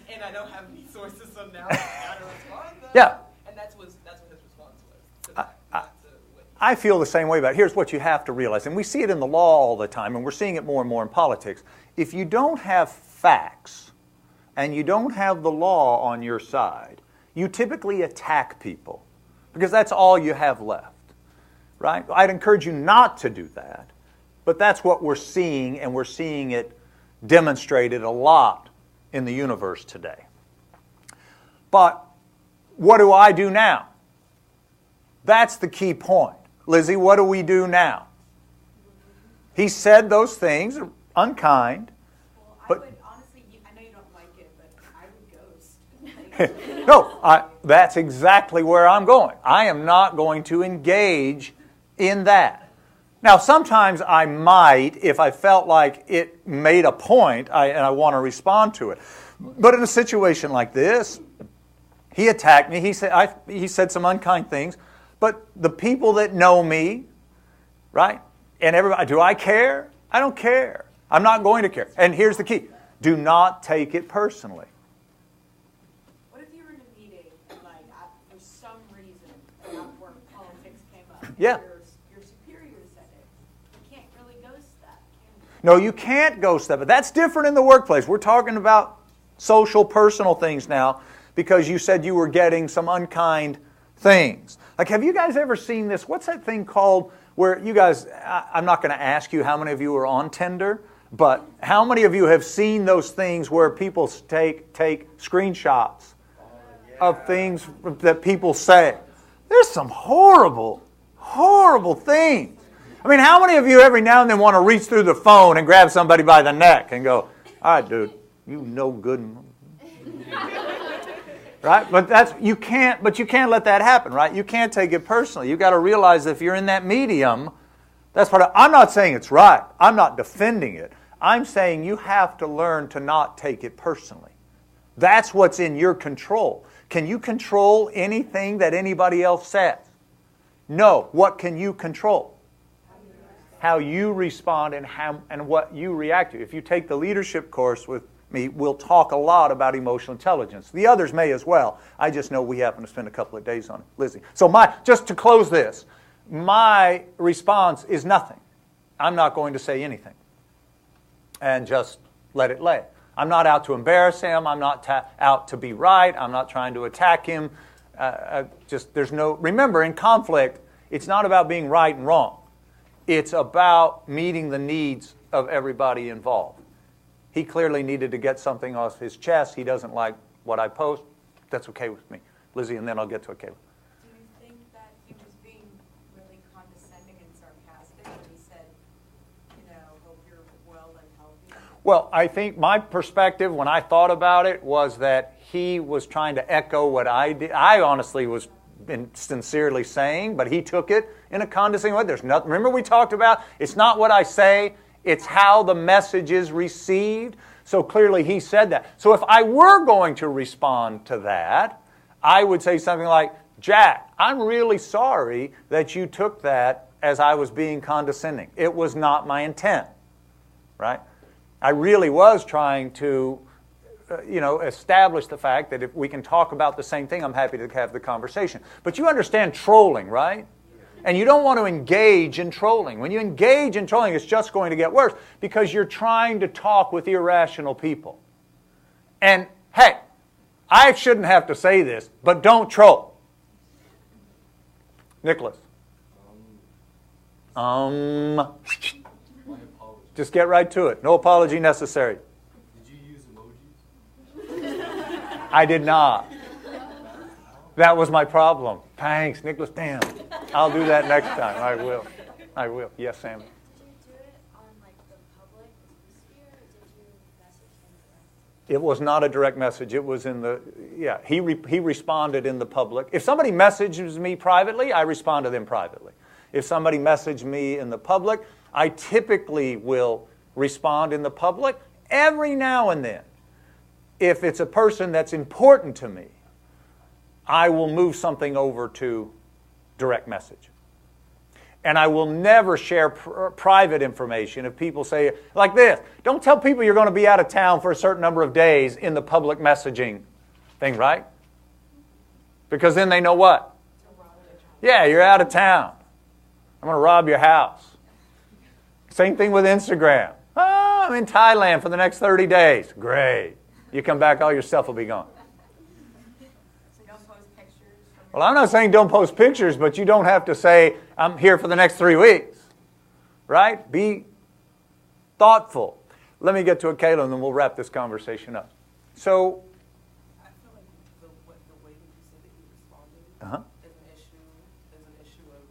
And I don't have any sources, so now I gotta respond though. Yeah. And that's what his response was. I feel the same way about it. Here's what you have to realize, and we see it in the law all the time, and we're seeing it more and more in politics. If you don't have facts and you don't have the law on your side, you typically attack people because that's all you have left, right? I'd encourage you not to do that, but that's what we're seeing, and we're seeing it demonstrated a lot in the universe today. But what do I do now? That's the key point. Lizzie, what do we do now? He said those things, unkind. Well, But- I would honestly, I know you don't like it, but I would ghost. No, that's exactly where I'm going. I am not going to engage in that. Now, sometimes I might, if I felt like it made a point and I want to respond to it. But in a situation like this, he attacked me. He said some unkind things. But the people that know me, right, and everybody, do I care? I don't care. I'm not going to care. And here's the key. Do not take it personally. What if you were in a meeting and, like, for some reason, about work politics came up? and Yeah. Your superior said it. You can't really ghost that, can you? No, you can't ghost that. But that's different in the workplace. We're talking about social, personal things now because you said you were getting some unkind things. Like, have you guys ever seen this? What's that thing called where you guys, I'm not going to ask you how many of you are on Tinder, but how many of you have seen those things where people take screenshots of things that people say? There's some horrible, horrible things. I mean, how many of you every now and then want to reach through the phone and grab somebody by the neck and go, all right, dude, you no good. Right? But you can't let that happen, right? You can't take it personally. You've got to realize that if you're in that medium, that's I'm not saying it's right. I'm not defending it. I'm saying you have to learn to not take it personally. That's what's in your control. Can you control anything that anybody else says? No. What can you control? How you respond and what you react to. If you take the leadership course with me, we'll talk a lot about emotional intelligence. The others may as well. I just know we happen to spend a couple of days on it. Lizzie. So just to close this, my response is nothing. I'm not going to say anything. And just let it lay. I'm not out to embarrass him. I'm not out to be right. I'm not trying to attack him. Remember, in conflict, it's not about being right and wrong. It's about meeting the needs of everybody involved. He clearly needed to get something off his chest. He doesn't like what I post. That's okay with me. Lizzie, and then I'll get to okay. Do you think that he was being really condescending and sarcastic when he said, hope you're well and healthy? Well, I think my perspective when I thought about it was that he was trying to echo what I did. I honestly was sincerely saying, but he took it in a condescending way. There's nothing. Remember we talked about, it's not what I say, it's how the message is received. So clearly he said that. So if I were going to respond to that, I would say something like, Jack, I'm really sorry that you took that as I was being condescending. It was not my intent, right? I really was trying to, establish the fact that if we can talk about the same thing, I'm happy to have the conversation. But you understand trolling, right? And you don't want to engage in trolling. When you engage in trolling, it's just going to get worse because you're trying to talk with irrational people. And, hey, I shouldn't have to say this, but don't troll. Nicholas. My apologies. Just get right to it. No apology necessary. Did you use emojis? I did not. That was my problem. Thanks, Nicholas. Damn. I'll do that next time. I will. Yes, Sam. Did you do it on the public sphere, or did you message him directly? It was not a direct message. It was in the, he responded in the public. If somebody messages me privately, I respond to them privately. If somebody messaged me in the public, I typically will respond in the public every now and then. If it's a person that's important to me, I will move something over to direct message. And I will never share private information if people say, like this, don't tell people you're going to be out of town for a certain number of days in the public messaging thing, right? Because then they know what? Yeah, you're out of town. I'm going to rob your house. Same thing with Instagram. Oh, I'm in Thailand for the next 30 days. Great. You come back, all your stuff will be gone. So don't Well, I'm not saying don't post pictures, but you don't have to say, I'm here for the next 3 weeks. Right? Be thoughtful. Let me get to it, Kayla, and then we'll wrap this conversation up. So, I feel like the way that you said that you responded uh-huh. is an issue of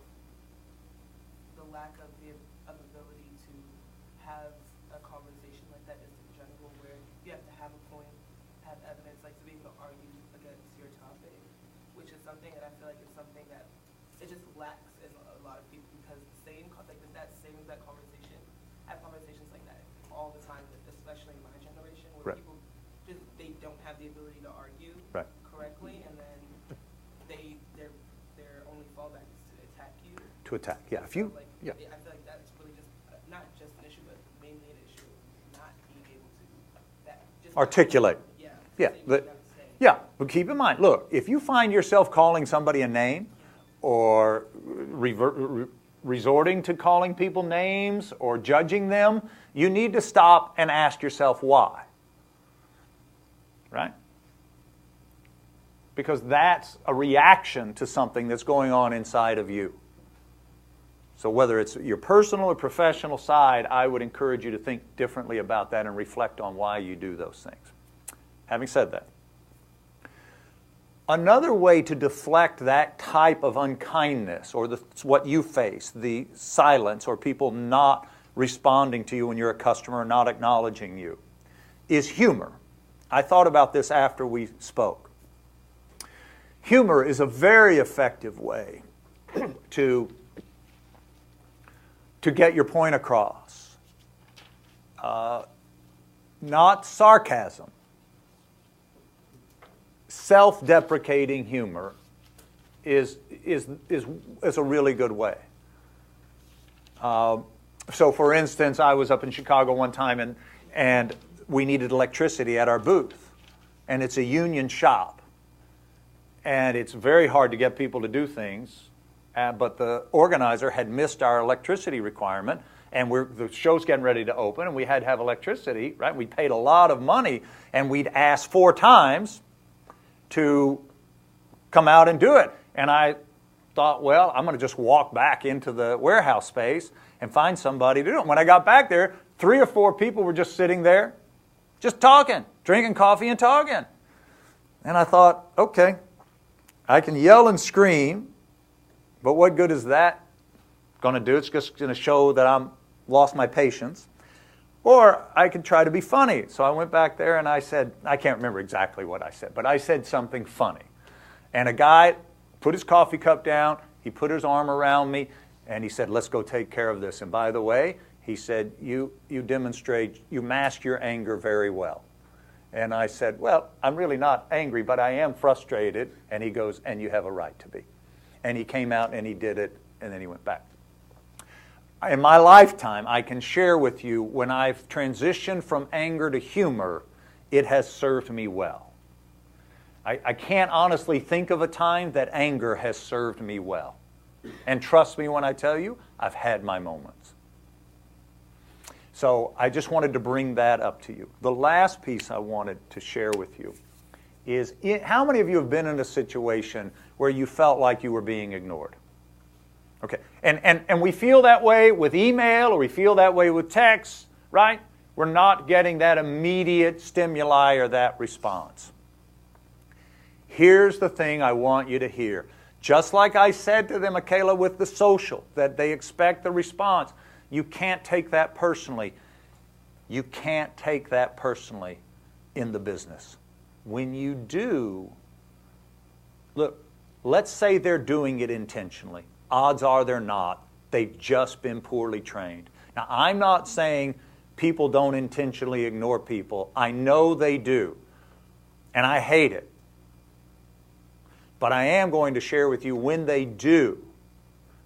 the lack of the ability to have a conversation like that just in general, where you have to have a point, have evidence, like to be able to argue against your topic, which is something that I feel like is something that it just lacks in a lot of people, because that same exact conversation, I have conversations like that all the time, especially in my generation, where Right. people they don't have the ability to argue Right. correctly, and then their only fallback is to attack you. To attack, yeah. If you, So, yeah. I feel like that's really just not just an issue, but mainly an issue of not being able to Articulate. Yeah. Yeah. say what you gotta say. Yeah, but keep in mind, look, if you find yourself calling somebody a name or resorting to calling people names or judging them, you need to stop and ask yourself why. Right? Because that's a reaction to something that's going on inside of you. So whether it's your personal or professional side, I would encourage you to think differently about that and reflect on why you do those things. Having said that, another way to deflect that type of unkindness, or what you face, the silence or people not responding to you when you're a customer, not acknowledging you, is humor. I thought about this after we spoke. Humor is a very effective way to get your point across. Not sarcasm. Self-deprecating humor is a really good way. So, for instance, I was up in Chicago one time, and we needed electricity at our booth, and it's a union shop, and it's very hard to get people to do things. But the organizer had missed our electricity requirement, and the show's getting ready to open, and we had to have electricity. Right? We paid a lot of money, and we'd asked 4 times to come out and do it. And I thought, well, I'm going to just walk back into the warehouse space and find somebody to do it. When I got back there, 3 or 4 people were just sitting there, just talking, drinking coffee and talking. And I thought, okay, I can yell and scream, but what good is that going to do? It's just going to show that I'm lost my patience. Or I could try to be funny. So I went back there and I said, I can't remember exactly what I said, but I said something funny. And a guy put his coffee cup down, he put his arm around me, and he said, let's go take care of this. And by the way, he said, you mask your anger very well. And I said, well, I'm really not angry, but I am frustrated. And he goes, and you have a right to be. And he came out and he did it, and then he went back. In my lifetime, I can share with you, when I've transitioned from anger to humor, it has served me well. I can't honestly think of a time that anger has served me well. And trust me when I tell you, I've had my moments. So I just wanted to bring that up to you. The last piece I wanted to share with you is, how many of you have been in a situation where you felt like you were being ignored? Okay, and we feel that way with email, or we feel that way with text, right? We're not getting that immediate stimuli or that response. Here's the thing I want you to hear. Just like I said to them, Michaela, with the social, that they expect the response, you can't take that personally. You can't take that personally in the business. When you do, look, let's say they're doing it intentionally. Odds are they're not. They've just been poorly trained. Now, I'm not saying people don't intentionally ignore people. I know they do, and I hate it. But I am going to share with you, when they do,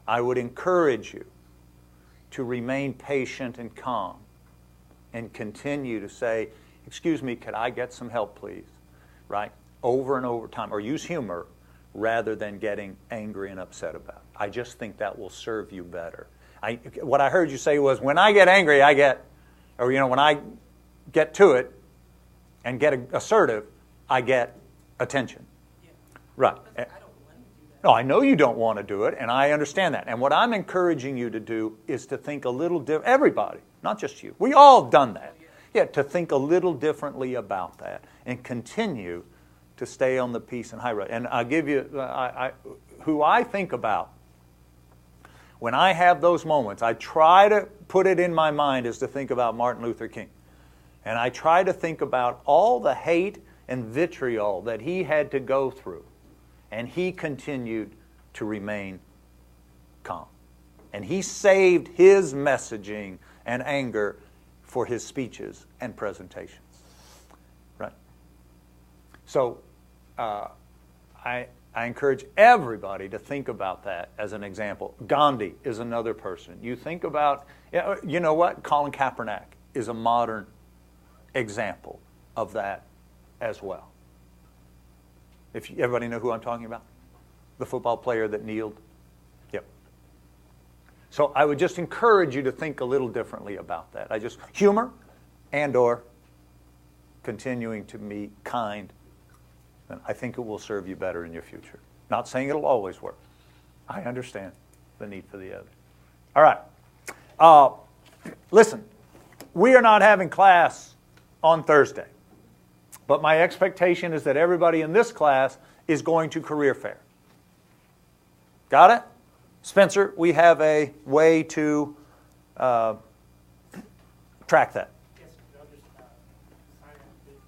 I would encourage you to remain patient and calm and continue to say, excuse me, could I get some help, please? Right? Over and over time. Or use humor rather than getting angry and upset about it. I just think that will serve you better. What I heard you say was, when I get angry, when I get to it and get assertive, I get attention. Yeah. Right. Because I don't want to do No, I know you don't want to do it, and I understand that. And what I'm encouraging you to do is to think a little different. Everybody, not just you. We all have done that. Yeah, to think a little differently about that and continue to stay on the peace and high road. And I'll give you who I think about when I have those moments. I try to put it in my mind is to think about Martin Luther King. And I try to think about all the hate and vitriol that he had to go through. And he continued to remain calm. And he saved his messaging and anger for his speeches and presentations. Right? So I encourage everybody to think about that as an example. Gandhi is another person. You think about, you know what? Colin Kaepernick is a modern example of that as well. If everybody know who I'm talking about? The football player that kneeled? Yep. So I would just encourage you to think a little differently about that. Humor and or continuing to be kind, and I think it will serve you better in your future. Not saying it'll always work. I understand the need for the other. All right. Listen, we are not having class on Thursday. But my expectation is that everybody in this class is going to career fair. Got it? Spencer, we have a way to track that. Yes, I'll just sign it.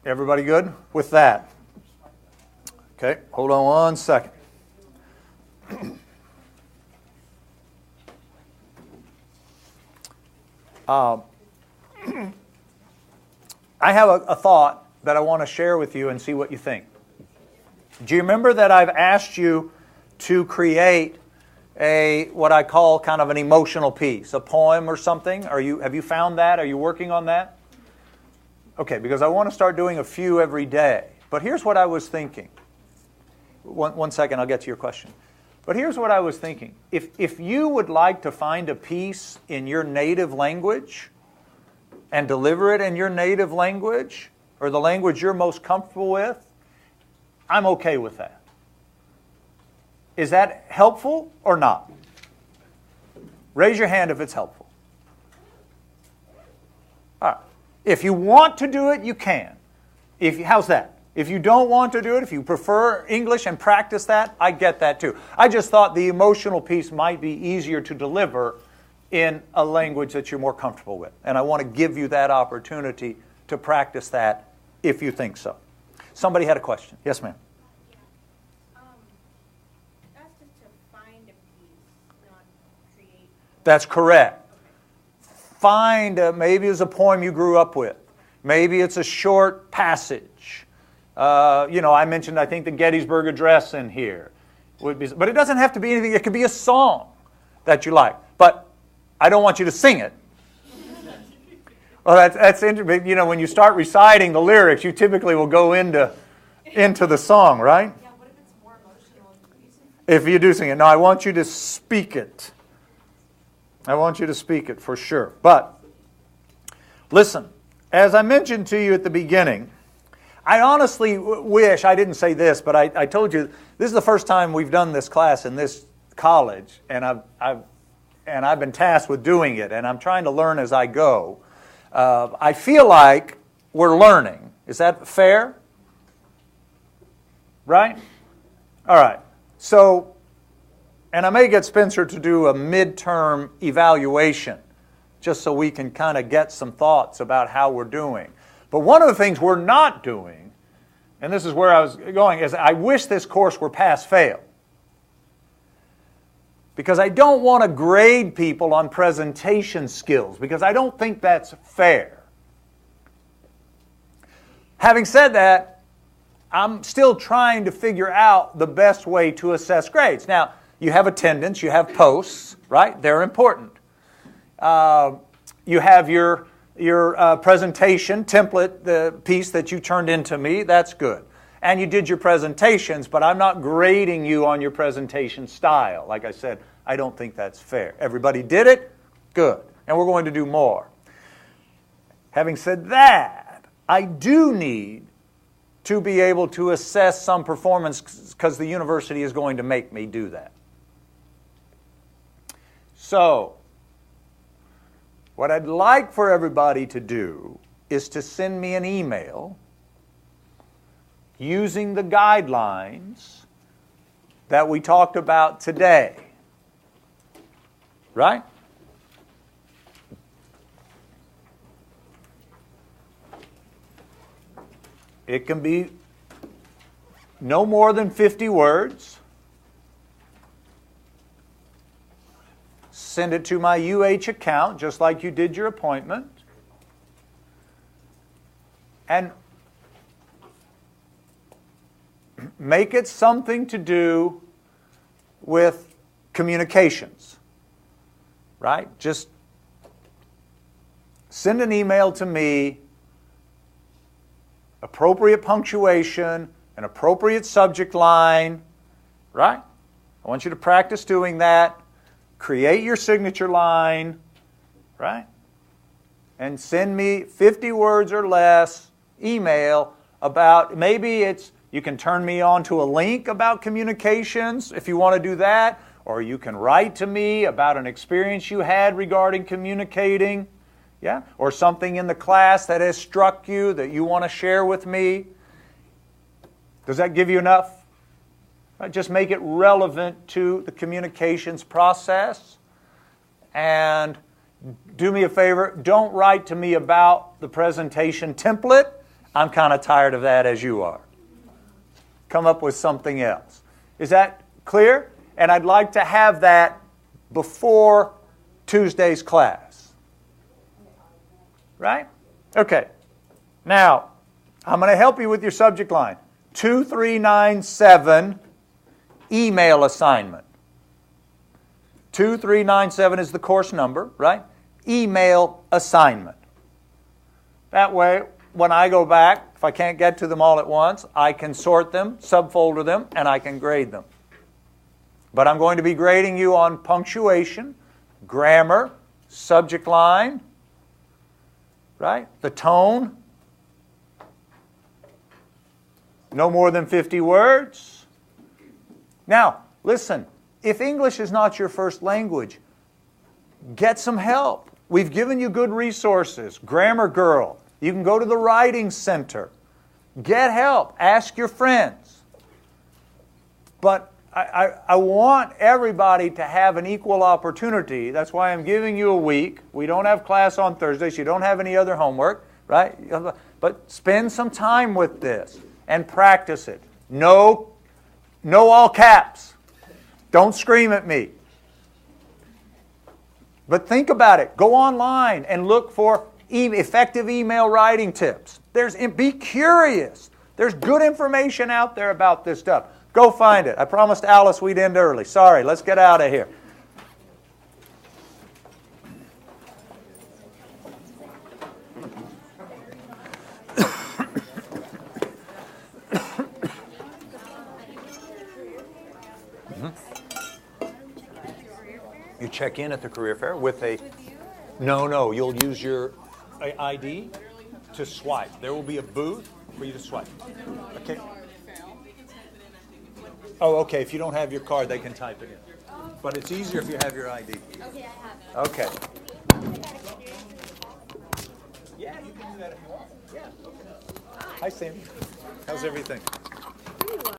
Everybody good with that? Okay, hold on one second. I have a thought that I want to share with you and see what you think. Do you remember that I've asked you to create what I call kind of an emotional piece, a poem or something? Have you found that? Are you working on that? Okay, because I want to start doing a few every day. But here's what I was thinking. One second, I'll get to your question. But here's what I was thinking. If you would like to find a piece in your native language and deliver it in your native language, or the language you're most comfortable with, I'm okay with that. Is that helpful or not? Raise your hand if it's helpful. All right. If you want to do it, you can. How's that? If you don't want to do it, if you prefer English and practice that, I get that too. I just thought the emotional piece might be easier to deliver in a language that you're more comfortable with. And I want to give you that opportunity to practice that if you think so. Somebody had a question. Yes, ma'am. That's just to find a piece, not create. That's correct. Find, maybe it's a poem you grew up with. Maybe it's a short passage. I mentioned, I think, the Gettysburg Address in here. But it doesn't have to be anything. It could be a song that you like. But I don't want you to sing it. Well, that's interesting. When you start reciting the lyrics, you typically will go into the song, right? Yeah, what if it's more emotional than music? If you do sing it. No, I want you to speak it. I want you to speak it for sure. But listen, as I mentioned to you at the beginning, I honestly wish I didn't say this, but I told you this is the first time we've done this class in this college, and I've been tasked with doing it, and I'm trying to learn as I go. I feel like we're learning. Is that fair? Right? All right. So, and I may get Spencer to do a midterm evaluation, just so we can kind of get some thoughts about how we're doing. But one of the things we're not doing, and this is where I was going, is I wish this course were pass-fail. Because I don't want to grade people on presentation skills, because I don't think that's fair. Having said that, I'm still trying to figure out the best way to assess grades. Now, you have attendance, you have posts, right? They're important. You have your presentation template, the piece that you turned into me, that's good. And you did your presentations, but I'm not grading you on your presentation style. Like I said, I don't think that's fair. Everybody did it? Good. And we're going to do more. Having said that, I do need to be able to assess some performance because the university is going to make me do that. So, what I'd like for everybody to do is to send me an email using the guidelines that we talked about today. Right? It can be no more than 50 words. Send it to my UH account, just like you did your appointment. And make it something to do with communications. Right? Just send an email to me, appropriate punctuation, an appropriate subject line, right? I want you to practice doing that. Create your signature line, right? And send me 50 words or less email about, maybe it's, you can turn me on to a link about communications if you want to do that, or you can write to me about an experience you had regarding communicating, yeah? Or something in the class that has struck you that you want to share with me. Does that give you enough? Right? Just make it relevant to the communications process. And do me a favor, don't write to me about the presentation template. I'm kind of tired of that as you are. Come up with something else. Is that clear? And I'd like to have that before Tuesday's class. Right? Okay. Now, I'm going to help you with your subject line. 2397 email assignment. 2397 is the course number, right? Email assignment. That way, when I go back, if I can't get to them all at once, I can sort them, subfolder them, and I can grade them. But I'm going to be grading you on punctuation, grammar, subject line, right? The tone. No more than 50 words. Now, listen, if English is not your first language, get some help. We've given you good resources. Grammar Girl. You can go to the Writing Center. Get help. Ask your friends. But I want everybody to have an equal opportunity. That's why I'm giving you a week. We don't have class on Thursdays. You don't have any other homework, right? But spend some time with this and practice it. No all caps. Don't scream at me. But think about it. Go online and look for effective email writing tips. Be curious. There's good information out there about this stuff. Go find it. I promised Alice we'd end early. Sorry, let's get out of here. You check in at the career fair with a... No, you'll use your ID to swipe. There will be a booth for you to swipe. Okay. Oh, okay. If you don't have your card, they can type it in. But it's easier if you have your ID. Okay, I have it. Okay. Yeah, you can do that if you want. Yeah. Okay. Hi, Sam. How's everything?